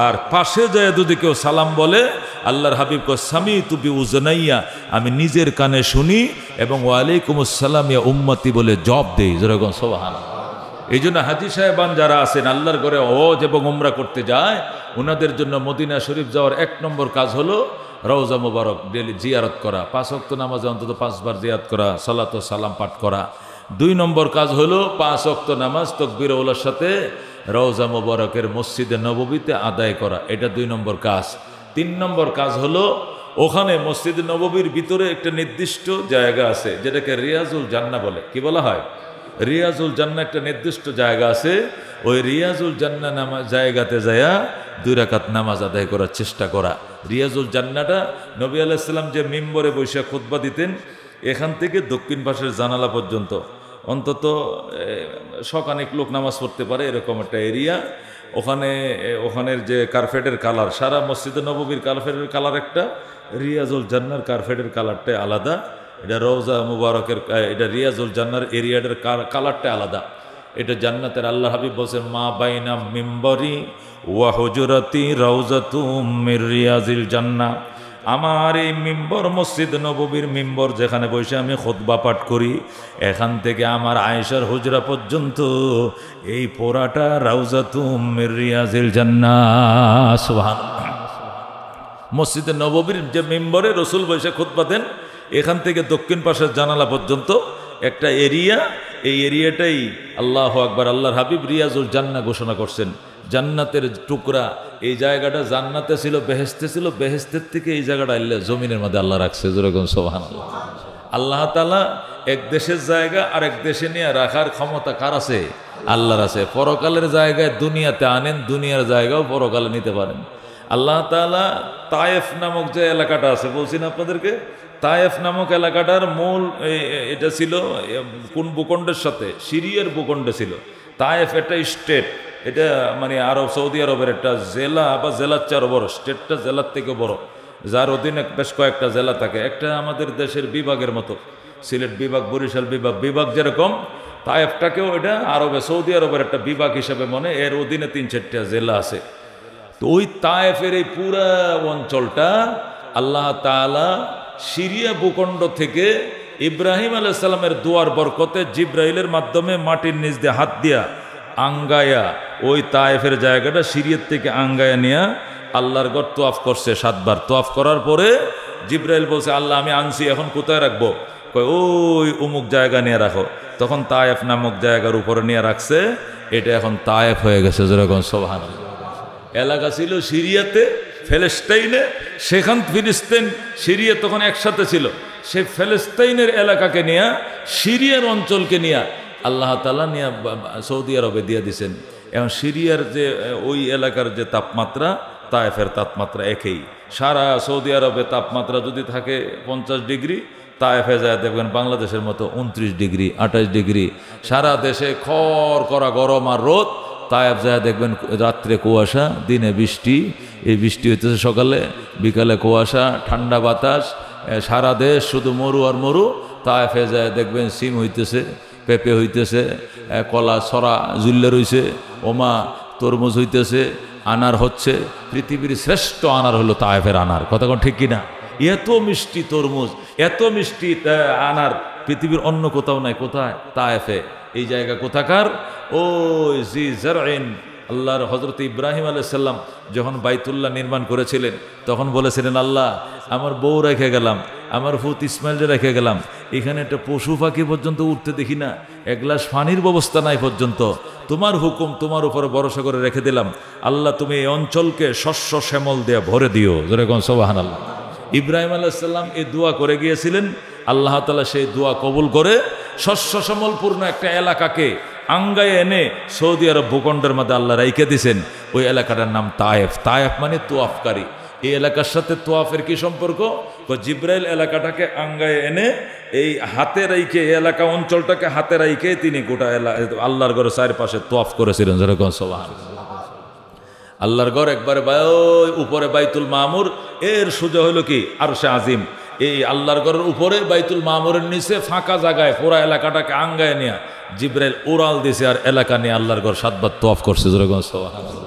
আর পাশে যায় যদি কেউ সালাম বলে, আল্লাহর হাবিব কয় সামিতু বিউজনাইয়া, আমি নিজের কানে শুনি এবং ওয়ালাইকুমুস সালাম ইয়া উম্মতি বলে জবাব দেই। যেরকম সুবহানাল্লাহ। এই জন্য হাজী সাহেবান যারা আছেন, আল্লাহর ঘরে হজ এবং উমরা করতে যায়, ওনাদের জন্য মদিনা শরীফ যাওয়ার 1 নম্বর কাজ হলো রওজা মুবারক ডেলি জিয়ারত করা, 5 ওয়াক্ত নামাজে অন্তত 5 বার জিয়ারত করা, সালাত ও সালাম পাঠ করা। 2 নম্বর কাজ হলো 5 ওয়াক্ত নামাজ তাকবীর ওলার সাথে রওজা মুবারকের মসজিদে নববীতে আদায় করা, এটা 2 নম্বর কাজ। 3 নম্বর কাজ হলো ওখানে মসজিদে নববীর ভিতরে একটা নির্দিষ্ট জায়গা আছে, যেটাকে রিয়াজুল জান্নাহ বলে। কি বলা হয়? রিয়াজুল জান্নাহ একটা নির্দিষ্ট জায়গা আছে। ওই রিয়াজুল জান্নাহ নামা জায়গাতে যায়া 2 রাকাত নামাজ আদায় করার চেষ্টা করা। রিয়াজুল জান্নাহটা নবী আলাইহিস সালাম যে মিম্বরে বসে খুতবা দিতেন, এখান থেকে দক্ষিণ পাশের জানালা পর্যন্ত অন্তত শখানেক লোক নামাজ পড়তে পারে, এরকম একটা এরিয়া। ওখানের যে কার্পেটের কালার, সারা মসজিদে নববীর কার্পেটের কালার একটা, রিয়াজুল জান্নাহর কার্পেটের কালারটাই আলাদা। এটা রওজা মুবারকের, এটা রিয়াজুল জান্নাহর এরিয়াটার কালারটা আলাদা। এটা জান্নাতের, আল্লাহ হাবিব বলছেন মা বাইনা মিম্বরি ওয়া হুজরাতি রাউজাতুম মির রিয়াজিল জান্নাহ। আমার এই মিম্বর, মসজিদ নববীর মিম্বর, যেখানে বসে আমি খুতবা পাঠ করি, এখান থেকে আমার আয়েশার হুজরা পর্যন্ত এই পোরাটা রাউজাতুম মির রিয়াজিল জান্নাহ। সুবহানাল্লাহ। মসজিদে নববীর যে মিম্বরে রসুল বসে খুতবা দেন, এখান থেকে দক্ষিণ পাশের জানালা পর্যন্ত একটা এরিয়া, এই এরিয়াটাই আল্লাহু আকবার, আল্লাহর হাবিব রিয়াজুল জান্নাহ ঘোষণা করছেন। জান্নাতের টুকরা, এই জায়গাটা জান্নাতে ছিল, বেহেশতে ছিল, বেহেশতের থেকে এই জায়গাটা আল্লাহ জমিনের মধ্যে আল্লাহ রাখছে। যেরকম সুবহানাল্লাহ। আল্লাহ তাআলা এক দেশের জায়গা আর এক দেশে নিয়ে রাখার ক্ষমতা কার আছে? আল্লাহর আছে। পরকালের জায়গায় দুনিয়াতে আনেন, দুনিয়ার জায়গাও পরকালে নিতে পারেন। আল্লাহ তাআলা তায়েফ নামক যে এলাকাটা আছে, বলছি না আপনাদেরকে, তায়েফ নামক এলাকাটার মূল এটা ছিল কোন ভূখণ্ডের সাথে? সিরিয়ার ভূখণ্ডে ছিল। তায়েফ একটা স্টেট, এটা মানে আরব, সৌদি আরবের একটা জেলা বা জেলার চেয়ে বড়, স্টেটটা জেলার থেকে বড়, যার অধীনে বেশ কয়েকটা জেলা থাকে। একটা আমাদের দেশের বিভাগের মতো, সিলেট বিভাগ, বরিশাল বিভাগ যেরকম, তায়েফটাকেও এটা আরবে, সৌদি আরবের একটা বিভাগ হিসেবে মনে, এর অধীনে 3-4টা জেলা আছে। তো ওই তায়েফের এই পুরা অঞ্চলটা আল্লাহ তাআলা সিরিয়া ভূখণ্ড থেকে ইব্রাহিম আলাইহিস সালামের দোয়ার বরকতে জিব্রাইলের মাধ্যমে মাটির নিচ দিয়ে হাত দিয়া আঙ্গায়া ওই তায়েফের জায়গাটা সিরিয়ার থেকে আঙ্গায়া নিয়ে আল্লাহর ঘর তোয়াফ করছে 7 বার। তোয়াফ করার পরে জিব্রাইল বলছে, আল্লাহ আমি আনছি, এখন কোথায় রাখবো? কয় ওই অমুক জায়গা নিয়ে রাখো। তখন তায়েফ নামক জায়গার উপরে নিয়ে রাখছে, এটা এখন তায়েফ হয়ে গেছে। যেরকম সুবহানাল্লাহ। এলাকা ছিল সিরিয়াতে, ফিলিস্তিনে, সেখান ফিলিস্তিন সিরিয়া তখন একসাথে ছিল। সেই ফিলিস্তিনের এলাকাকে নিয়ে, সিরিয়ার অঞ্চলকে নিয়ে আল্লাহ তাআলা নিয়ে সৌদি আরবে দিয়ে দিয়েছেন। এবং সিরিয়ার যে ওই এলাকার যে তাপমাত্রা, তায়েফের তাপমাত্রা একই। সারা সৌদি আরবে তাপমাত্রা যদি থাকে 50 ডিগ্রি, তায়েফে যায় দেখবেন বাংলাদেশের মতো 29 ডিগ্রি, 28 ডিগ্রি। সারা দেশে খড় করা গরম আর রোদ, তায়েফ যায় দেখবেন রাত্রে কুয়াশা, দিনে বৃষ্টি। এই বৃষ্টি হইতেছে সকালে, বিকালে কুয়াশা, ঠান্ডা বাতাস, সারা দেশ শুধু মরু আর মরু। তায়েফে যায় দেখবেন সিম হইতেছে, পেঁপে হইতেছে, কলা সরা জুল্লে রইছে, ওমা তরমুজ হইতেছে, আনার হচ্ছে। পৃথিবীর শ্রেষ্ঠ আনার হলো তায়েফের আনার। কথা কোন ঠিক কিনা? এত মিষ্টি তরমুজ, এত মিষ্টি আনার পৃথিবীর অন্য কোথাও নাই। কোথায়? তায়েফে। এই জায়গা কোথাকার? ওই জি জারইন। আল্লাহর হযরত ইব্রাহিম আলাইহিস সালাম যখন বাইতুল্লাহ নির্মাণ করেছিলেন তখন বলেছিলেন, আল্লাহ আমার বউ রেখে গেলাম, আমার ফুত ইসমাইলকে রেখে গেলাম, এখানে একটা পশু পাখি পর্যন্ত উঠতে দেখি না, এক গ্লাস পানির ব্যবস্থা নাই পর্যন্ত, তোমার হুকুম, তোমার উপরে ভরসা করে রেখে দিলাম। আল্লাহ তুমি এই অঞ্চলকে শস্য শ্যামল দিয়ে ভরে দিও। যেরকম সুবহানাল্লাহ। ইব্রাহিম আলাইহিস সালাম এই দোয়া করে গিয়েছিলেন, আল্লাহ তাআলা সেই দোয়া কবুল করে শস্য শ্যামলপূর্ণ একটা এলাকাকে আঙ্গায় এনে সৌদি আরব ভূখণ্ডের মধ্যে আল্লাহ রাইখে দিয়েছেন। ওই এলাকাটার নাম তায়েফ। তায়েফ মানে তোয়াফকারী। এই এলাকার সাথে তোয়াফের কি সম্পর্ক? জিব্রাইল এলাকাটাকে আঙ্গায় এনে এই হাতে রাইখে, এই এলাকা অঞ্চলটাকে হাতে রাইখে তিনি গোটা আল্লাহর ঘরের চারপাশে তোয়াফ করেছিলেন। যেরকম সুবহানাল্লাহ। আল্লাহর ঘর একবারে উপরে বাইতুল মামুর, এর সোজা হলো কি আরশে আজিম। এই আল্লাহর ঘরের উপরে বাইতুল মামুরের নিচে ফাঁকা জায়গায় পুরা এলাকাটাকে আঙ্গায় নিয়ে জিব্রাইল উড়াল দিয়েছে আর এলাকা নিয়ে আল্লাহর ঘর 7 বার তোয়াফ করছে। যেরকম সুবহানাল্লাহ।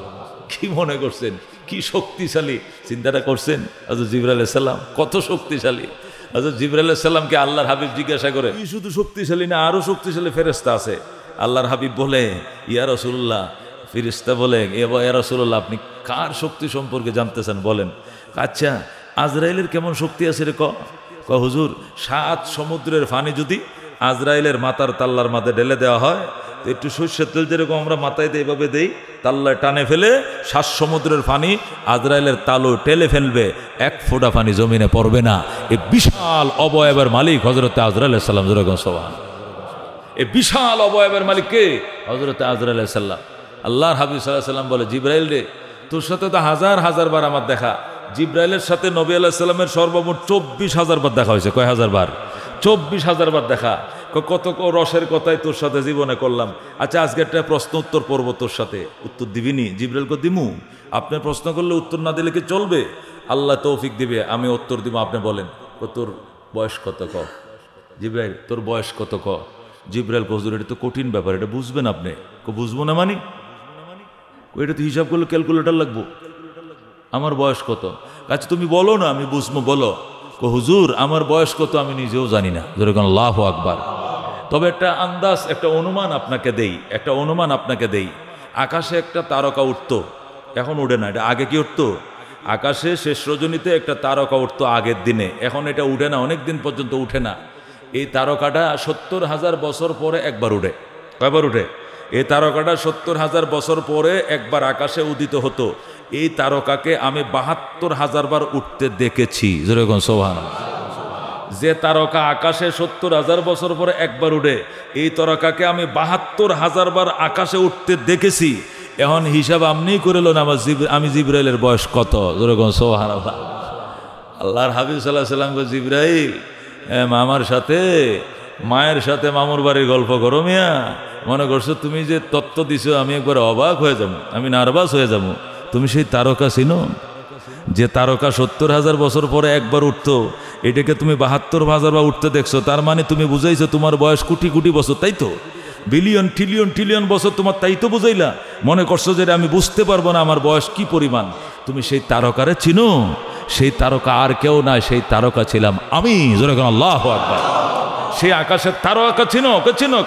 কি মনে করছেন কি শক্তিশালী? চিন্তাটা করছেন? হযরত জিবরাইল আলাইহিস সালাম কত শক্তিশালী। হযরত জিবরাইল আলাইহিস সালামকে আল্লাহর হাবিব জিজ্ঞাসা করে, তুই শুধু শক্তিশালী না, আরো শক্তিশালী ফেরেশতা আছে? আল্লাহর হাবিব বলে, ইয়া রাসূলুল্লাহ, ফেরেশতা বলে, ইয়া রাসূলুল্লাহ আপনি কার শক্তি সম্পর্কে জানতে চান বলেন। আচ্ছা আজরাইলের কেমন শক্তি আছে রে? হুজুর 7 সমুদ্রের পানি যদি আজরাইলের মাথার তাল্লার মাথায় ঢেলে দেওয়া হয়, তো একটু সরষের তেল যেরকম আমরা মাথায় দিয়ে এভাবে দেই, তাল্লায় টানে ফেলে 7 সমুদ্রের পানি আজরাইলের তালু টেলে ফেলবে, 1 ফোঁটা পানি জমিনে পড়বে না। এই বিশাল অবয়বের মালিক হযরত আজরাইল আলাইহিস সালাম। যেরকম সুবহানাল্লাহ। এই বিশাল অবয়বের মালিক কে? হযরত আজরাইল আলাইহিস সালাম। আল্লাহর হাবিব সাল্লাল্লাহু আলাইহি সাল্লাম বলে, জিবরাইল রে, তোর সাথে তো হাজার হাজার বার আমার দেখা। জিবরাইলের সাথে নবী আলাইহিস সালামের সর্বমোট 24,000 বার দেখা হয়েছে। কয় হাজার বার? 24,000 বার দেখা। কত রসের কথাই তোর সাথে জীবনে করলাম। আচ্ছা আজকে একটা প্রশ্ন উত্তর পড়বো তোর সাথে, উত্তর দিবিনি? জিবরাইলকে দিমু। আপনি প্রশ্ন করলে উত্তর না দিলে কি চলবে? আল্লাহ তৌফিক দিবে, আমি উত্তর দিব। আপনি বলেন তোর বয়স কত? জিবরাইল তোর বয়স কত? জিবরাইল হুজুর এটা তো কঠিন ব্যাপার, এটা বুঝবেন আপনি? বুঝবো না মানে? এটা তো হিসাব করলে ক্যালকুলেটর লাগবো। আমার বয়স কত? আচ্ছা তুমি বলো না, আমি বুঝবো। বলো। হুজুর আমার বয়স কত আমি নিজেও জানি না। যেরকম আল্লাহু আকবার। তবে একটা আন্দাজ, একটা অনুমান আপনাকে দেই। আকাশে একটা তারকা উঠতো, এখন উঠে না। এটা আগে কি উঠতো? আকাশে শেষ রজনীতে একটা তারকা উঠতো আগের দিনে, এখন এটা উঠে না, অনেক দিন পর্যন্ত উঠে না। এই তারকাটা 70,000 বছর পরে একবার উঠে। কয়বার উঠে? এই তারকাটা 70,000 বছর পরে একবার আকাশে উদিত হতো। এই তারকাকে আমি 72,000 বার উঠতে দেখেছি। যেরকম সুবহানাল্লাহ। যে তারকা আকাশে 70,000 বছর পরে একবার উঠে, এই তারকাকে আমি 72,000 বার আকাশে উঠতে দেখেছি। এখন হিসাব আপনি করে লো না আমি জিবরাইলের বয়স কত। যেরকম সুবহানাল্লাহ। আল্লাহর হাবিব সাল্লাল্লাহু আলাইহি ওয়াসাল্লাম জিবরাইল মামার সাথে মায়ের সাথে মামুর বাড়ির গল্প করো মিয়া, মনে করছো তুমি যে তত্ত্ব দিছো আমি একবার অবাক হয়ে যাবো, আমি নার্ভাস হয়ে যাবো। তুমি সেই তারকা চিনো যে তারকা 70,000 বছর পরে একবার উঠতো, এটাকে তুমি 72,000 বার উঠতে দেখছো। তার মানে তুমি বুঝাইছো তোমার বয়স কোটি কোটি বছর, তাই তো? বিলিয়ন ট্রিলিয়ন ট্রিলিয়ন বছর তোমার, তাই তো বুঝাইলা? মনে করছো যে আমি বুঝতে পারবো না আমার বয়স কি পরিমাণ। তুমি সেই তারকারে চিনো? সেই তারকা আর কেউ না, সেই তারকা ছিলাম আমি। যেরকম আল্লাহু আকবার। সেই আকাশের তারকা চিনো?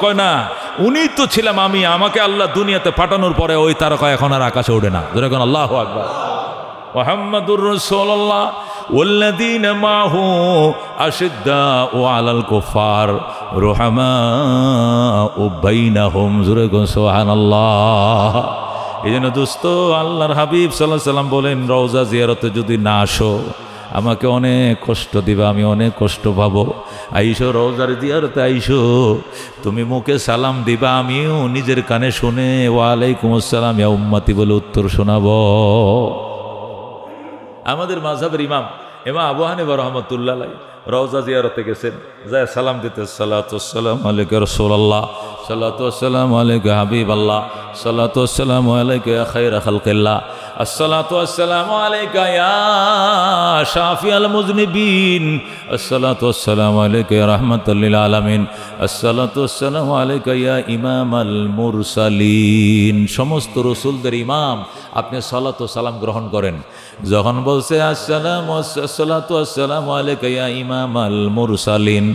কয় না, উনি তো ছিলাম আমি। আমাকে আল্লাহ দুনিয়াতে পাঠানোর পরে ওই তারকা এখন আর আকাশে ওঠে না। যেরকম আল্লাহু আকবার। মুহাম্মাদুর রাসূলুল্লাহ ওয়াল্লাযীনা মাহু আশিদ্দাউ আলাল কুফার রুহামাউ বাইনাহুম। যেরকম সুবহানাল্লাহ। এই জন্য দোস্ত, আল্লাহর হাবিব সাল্লাল্লাহু আলাইহি ওয়াসাল্লাম বলেন, রওজা জিয়ারতে যদি না আসো আমাকে অনেক কষ্ট দিবা, আমি অনেক কষ্ট পাবো। আইসো রওজার জিয়ারতে আইসো, তুমি মুখে সালাম দিবা, আমিও নিজের কানে শুনে ওয়ালাইকুম আসসালাম ইয়া উম্মতি বলে উত্তর শোনাবো। আমাদের মাযহাবের ইমাম আবু হানিফা রাহমাতুল্লাহ আলাইহি রওজা জিয়ারতে গেছেন, যায় সালাম দিতে, সালাতু ওয়াসসালামু আলাইকা রাসূলুল্লাহ, সালাতু ওয়াসসালামু আলাইকা হাবিবাল্লাহ, সালাতু ওয়াসসালামু আলাইকা ইয়া খায়রা খালকিল্লাহ, আসসালাতু ওয়াসসালামু আলাইকা ইয়া শাফিআল মুযনিবিন, আসসালাতু ওয়াসসালামু আলাইকা ইয়া রাহমাতাল লিল আলামিন, আসসালাতু ওয়াসসালামু আলাইকা ইয়া ইমামাল মুরসালিন। সমস্ত রাসূলদের ইমাম আপনি সালাত ও সালাম গ্রহণ করেন। যখন বলছে আসসালাতু ওয়াসসালামু আলাইকা ইয়া ইমামাল মুরসালিন।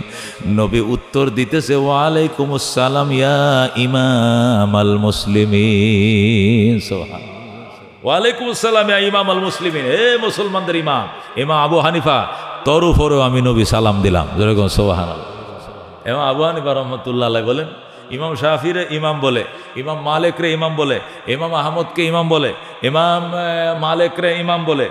নবী উত্তর দিতেছে ওয়ালাইকুম আসসালাম ইয়া ইমামাল মুসলিমিন। সুবহানাল্লাহ। ওয়ালাইকুম আসসালাম ইয়া ইমামাল মুসলিমিন, হে মুসলমানদের ইমাম, ইমাম আবু হানিফা, তোর উপরেও আমি নবী সালাম দিলাম। যেরকম সুবহানাল্লাহ। ইমাম আবু হানিফা রহমতুল্লাহ আলাইহি বলেন, ইমাম শাফিরে ইমাম বলে, ইমাম মালিকরে ইমাম বলে, ইমাম আহমদকে ইমাম বলে, ইমাম মালিকরে ইমাম বলে,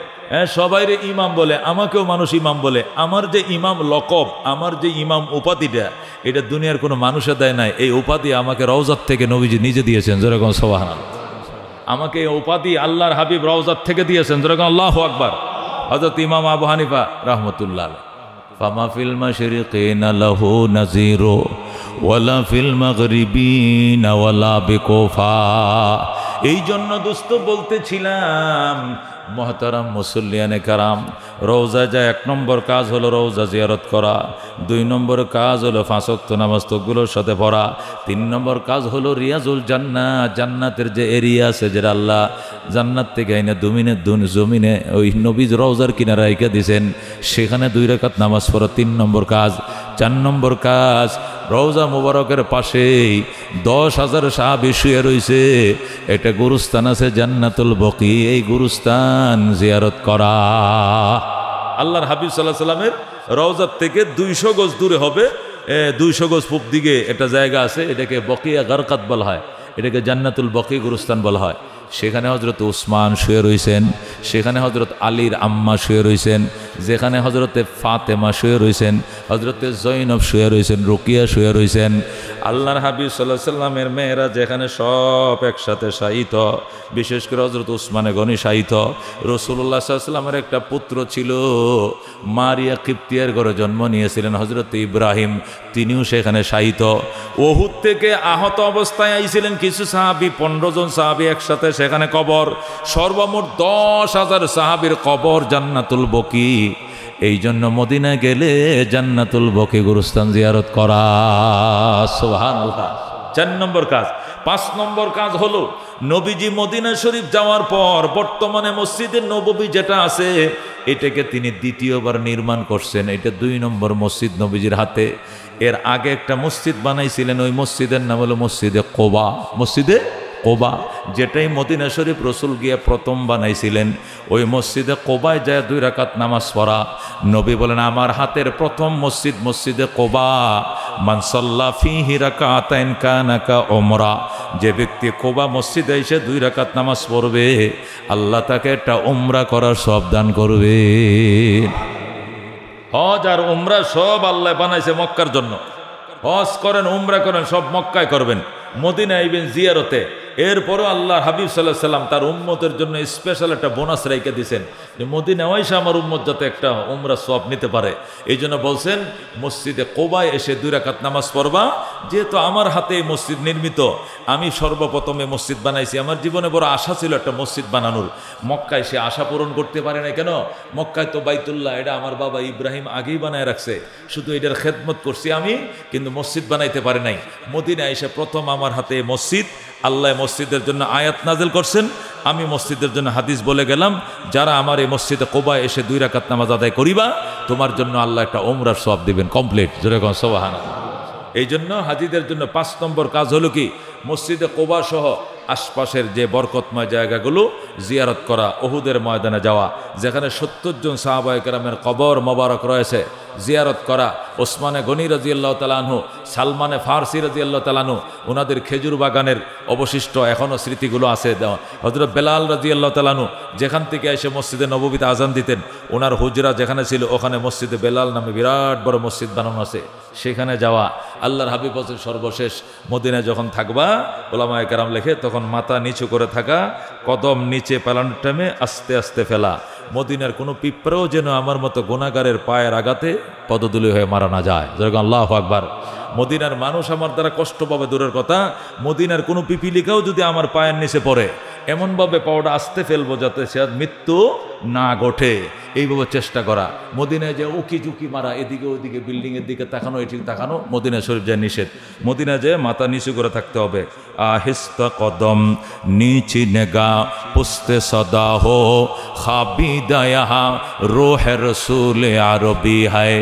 সবাইরে ইমাম বলে, আমাকেও মানুষ ইমাম বলে। আমার যে ইমাম লকব, আমার যে ইমাম উপাধিটা, এটা দুনিয়ার কোনো মানুষে দেয় নাই। এই উপাধি আমাকে রওজাত থেকে নবীজি নিজে দিয়েছেন। যেরকম সুবহানাল্লাহ। আমাকে এই উপাধি আল্লাহর হাবিব রওজাত থেকে দিয়েছেন। যেরকম আল্লাহু আকবার। হযরত ইমাম আবু হানিফা রাহমাতুল্লাহ আলাইহি, ফামা ফিল মাশরিকিনা লাহু নাযীরু ওয়ালা ফিল মাগরিবিনা ওয়ালা বিকুফা। এই জন্য দোস্ত বলতেছিলাম, মহতারাম মুসল্লিয়ানে কারাম, রওজা যায় 1 নম্বর কাজ হলো রওজা জিয়ারত করা, 2 নম্বর কাজ হলো 5 ওয়াক্ত নামাজ তকবীরের সাথে পড়া, 3 নম্বর কাজ হলো রিয়াজুল জান্নাত, জান্নাতের যে এরিয়া আছে যেটা আল্লাহ জান্নাত থেকে আইনা জমিনে ওই নবীজ রওজার কিনারে রাইখা দিয়েছেন, সেখানে 2 রাকাত নামাজ পড়া 3 নম্বর কাজ। 4 নম্বর কাজ, রওজা মুবারকের পাশেই 10,000 সাহাবী শুয়ে রয়েছে, এটা গুরুস্থান আছে জান্নাতুল বকি, এই গুরুস্থান জিয়ারত করা। আল্লাহর হাবিব সাল্লাল্লাহু আলাইহি সাল্লামের রওজার থেকে 200 গজ দূরে হবে, 200 গজ পূব দিকে একটা জায়গা আছে, এটাকে বকিয়া গারকাত বলা হয়, এটাকে জান্নাতুল বকি গুরুস্থান বলা হয়। সেখানে হজরত উসমান শুয়ে রয়েছেন, সেখানে হজরত আলীর আম্মা শুয়ে রয়েছেন, যেখানে হজরতে ফাতেমা শুয়ে রয়েছেন, হজরতে জৈনব শুয়ে রয়েছেন, রুকিয়া শুয়ে রয়েছেন। আল্লাহর হাবিব সাল্লাল্লাহু আলাইহি সাল্লামের মেয়েরা যেখানে সব একসাথে শায়িত, বিশেষ করে হজরত উসমানে গনি শায়িত। রাসূলুল্লাহ সাল্লাল্লাহু আলাইহি সাল্লামের একটা পুত্র ছিল, মারিয়া কিপ্তিয়ার ঘরে জন্ম নিয়েছিলেন হজরত ইব্রাহিম, তিনিও সেখানে শায়িত। উহুদ থেকে আহত অবস্থায় আইছিলেন কিছু সাহাবী, 15 জন সাহাবী একসাথে সেখানে কবর। সর্বমোট 10,000 সাহাবীর কবর জান্নাতুল বকি। এই জন্য মদিনায় গেলে জান্নাতুল বকি গুরুস্থান জিয়ারত করা। সুবহানাল্লাহ। 4 নম্বর কাজ। 5 নম্বর কাজ হলো নবীজি মদিনা শরীফ যাওয়ার পর বর্তমানে মসজিদে নববী যেটা আছে, এটাকে তিনি দ্বিতীয়বার নির্মাণ করছেন। এটা 2 নম্বর মসজিদ নবীজির হাতে। এর আগে একটা মসজিদ বানাইছিলেন, ওই মসজিদের নাম হলো মসজিদে কোবা। মসজিদে কোবা, যেটাই মদিনা শরীফ রসুল গিয়ে প্রথম বানাইছিলেন, ওই মসজিদে কোবায় যায় 2 রাকাত নামাজ পড়া। নবী বলেন, আমার হাতের প্রথম মসজিদ মসজিদে কোবা। মান সাল্লা ফিহি রাকাতাইন কানা কা উমরা, যে ব্যক্তি কোবা মসজিদে এসে 2 রাকাত নামাজ পড়বে, আল্লাহ তাকে একটা উমরা করার সব দান করবে। হজ আর উমরা সব আল্লাহ বানাইছে মক্কার জন্য। হজ করেন, উমরা করেন, সব মক্কায় করবেন, মদিনায় আইবেন জিয়ারতে। এরপরও আল্লাহ হাবিব সাল্লাল্লাহু আলাইহি সাল্লাম তার উম্মতের জন্য স্পেশাল একটা বোনাস রেখে দিয়েছেন, যে মদিনায় এসে আমার উম্মত যাতে একটা উমরা সওয়াব নিতে পারে। এই জন্য বলছেন মসজিদে কোবায় এসে 2 রাকাত নামাজ পড়বা। যেহেতু আমার হাতে এই মসজিদ নির্মিত, আমি সর্বপ্রথমে মসজিদ বানাইছি। আমার জীবনে বড় আশা ছিল একটা মসজিদ বানানোর। মক্কায় সে আশা পূরণ করতে পারে না কেন? মক্কায় তো বাইতুল্লাহ, এটা আমার বাবা ইব্রাহিম আগেই বানায় রাখছে, শুধু এটার খেদমত করছি আমি, কিন্তু মসজিদ বানাইতে পারে নাই। মদিনায় এসে প্রথম আমার হাতে মসজিদ। আল্লাহ মসজিদের জন্য আয়াত নাজিল করছেন, আমি মসজিদের জন্য হাদিস বলে গেলাম, যারা আমার এই মসজিদে কোবায় এসে 2 রাকাত নামাজ আদায় করিবা, তোমার জন্য আল্লাহ একটা উমরার সওয়াব দিবেন কমপ্লিট। জোরে কোন সুবহানাল্লাহ। এই জন্য হাজিদের জন্য 5 নম্বর কাজ হলো কি, মসজিদে কোবা সহ আশপাশের যে বরকতময় জায়গাগুলো জিয়ারত করা। উহুদের ময়দানে যাওয়া, যেখানে 70 জন সাহাবায়ে কেরামের কবর মোবারক রয়েছে, জিয়ারত করা। ওসমানে গনি রাদিয়াল্লাহু তাআলা আনহু, সালমানে ফারসি রাদিয়াল্লাহু তাআলা আনহু, ওনাদের খেজুর বাগানের অবশিষ্ট এখনও স্মৃতিগুলো আছে। হযরত বেলাল রাদিয়াল্লাহু তাআলা আনহু যেখান থেকে এসে মসজিদে নববীতে আজান দিতেন, ওনার হুজরা যেখানে ছিল, ওখানে মসজিদে বেলাল নামে বিরাট বড় মসজিদ বানানো আছে, সেখানে যাওয়া। আল্লাহর হাবিব বলেন, সর্বশেষ মদিনায় যখন থাকবা, ওলামায়ে কেরাম লেখে, তখন মাথা নিচু করে থাকা, কদম নিচে পেলানোর টাইমে আস্তে আস্তে ফেলা। মদিনার কোনো পিঁপড়াও যেন আমার মতো গুনাহগারের পায়ের আঘাতে পদধূলি হয়ে মারা না যায়। যেরকম আল্লাহু আকবার। মদিনার মানুষ আমার দ্বারা কষ্ট পাবে দূরের কথা, মদিনার কোনো পিপিলিকাও যদি আমার পায়ের নিচে পড়ে, এমনভাবে পাওয়াটা আস্তে ফেলবো যাতে সে আর মৃত্যু না ঘটে, এইভাবে চেষ্টা করা। মদিনায় যে উকি ঝুঁকি মারা, এদিকে ওইদিকে বিল্ডিংয়ের দিকে তাকানো, এদিকে তাকানো, মদিনা শরীফ যায় নিষেধ। মদিনা যে মাথা নিচু করে থাকতে হবে। আহিস্তা কদম নীচি নেগা পুস্তে সদা হো খাবিদায়া রোহে রসুল আরবি হায়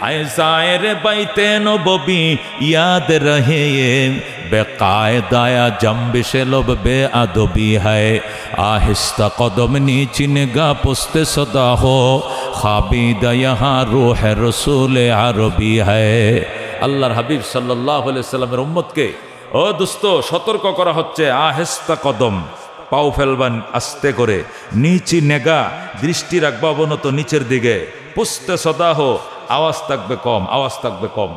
আয়সায়ের বাইতে নববী ইয়াদ রহে বেকায়দায়া জম্বিশে লোব বে আদবি হায় আহিস্তা কদম নীচি নেগা পুস্তে সদা হো খাবিদায়া রোহে রসুল আরবি হায়। আল্লাহর হাবিব সাল্লাল্লাহু আলাইহি সাল্লামের উম্মতকে ও দোস্ত সতর্ক করা হচ্ছে, আহেস্তা কদম, পাও ফেলবান আস্তে করে, নিচি নেগা, দৃষ্টি রাখবা অবনত নিচের দিকে, পুস্তে সদাহ, আওয়াজ থাকবে কম, আওয়াজ থাকবে কম।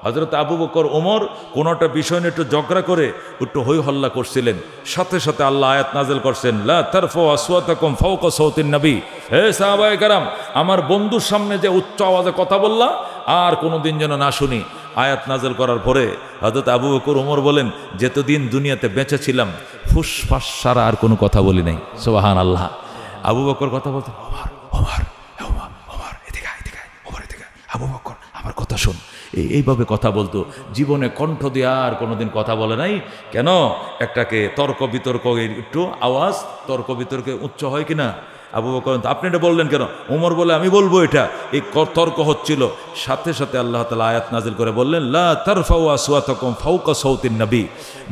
হযরত আবু বকর ওমর কোনোটা বিষয় নিয়ে একটু ঝগড়া করে একটু হই হল্লা করছিলেন, সাথে সাথে আল্লাহ আয়াত নাযিল করছেন, লা তারফু আসওয়াতাকুম ফাওকা সাওতিন নবী। হে সাহাবায়ে কেরাম, আমার বন্ধুর সামনে যে উচ্চ আওয়াজে কথা বললা আর কোনোদিন যেন না শুনি। আয়াত নাযিল করার পরে হযরত আবু বকর ওমর বলেন, যতদিন দুনিয়াতে বেঁচে ছিলাম ফুসফাস ছাড়া আর কোনো কথা বলি নাই। সুবহানাল্লাহ। আবু বকর কথা বলতেন, ওমর ওমর ওমর ওমর এদিকে আয়, এদিকে আয়, ওমর এদিকে আয়, আবু বকর আমার কথা শোন, এইভাবে কথা বলতো। জীবনে কণ্ঠ দিয়ে আর কোনোদিন কথা বলে নাই। কেন? একটাকে তর্ক বিতর্ক, একটু আওয়াজ তর্ক বিতর্কে উচ্চ হয় কিনা। আবু বকর, আপনি এটা বললেন কেন? ওমর বলে, আমি বলবো এটা। এই তর্ক হচ্ছিল, সাথে সাথে আল্লাহ তাআলা আয়াত নাযিল করে বললেন, লা তারফাউ আসওয়াতাকুম ফাওকা সাওতিন নবী।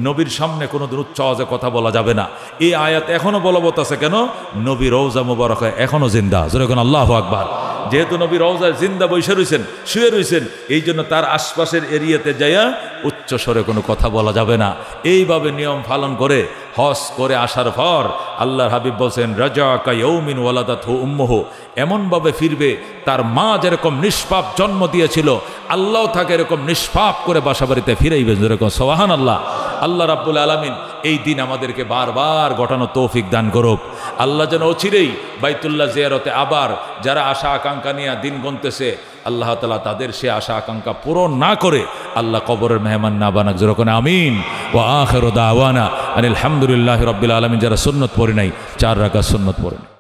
নবীর সামনে কোনোদিন উচ্চ আওয়াজে কথা বলা যাবে না। এই আয়াত এখনো বলবৎ আছে। কেন? নবী রওজা মুবারক এখনো জিন্দা। জোরে কোন আল্লাহু আকবার। যেহেতু নবী রওজায় জিন্দা বসে রয়েছেন, শুয়ে রয়েছেন, এই জন্য তার আশপাশের এরিয়াতে যাইয়া উচ্চ স্বরে কোনো কথা বলা যাবে না। এইভাবে নিয়ম পালন করে হজ করে আসার পর আল্লাহর হাবিব বলছেন, রাজা কায়ৌমিন ওয়ালাদাতহু উম্মুহু, এমনভাবে ফিরবে তার মা যেরকম নিষ্পাপ জন্ম দিয়েছিল, আল্লাহ তাকে এরকম নিষ্পাপ করে বাসা বাড়িতে ফিরাইবেন। যেরকম সুবহানাল্লাহ। আল্লাহ রাব্বুল আলামিন এই দিন আমাদেরকে বারবার ঘটানো তৌফিক দান করুক। আল্লাহ যেন অচিরেই বাইতুল্লাহ জিয়ারতে আবার যারা আশা আকাঙ্ক্ষা নিয়ে দিন গুনতেছে, আল্লাহ তাআলা তাদের সে আশা আকাঙ্ক্ষা পূরণ না করে আল্লাহ কবরের মেহমান না বানাক। যেরকম আমিন। ওয়া আখিরু দাওয়ানা আনিল হামদুলিল্লাহি রাব্বিল আলামিন। যারা সুন্নত পড়ে নাই 4 রাকাত সুন্নত পড়েন।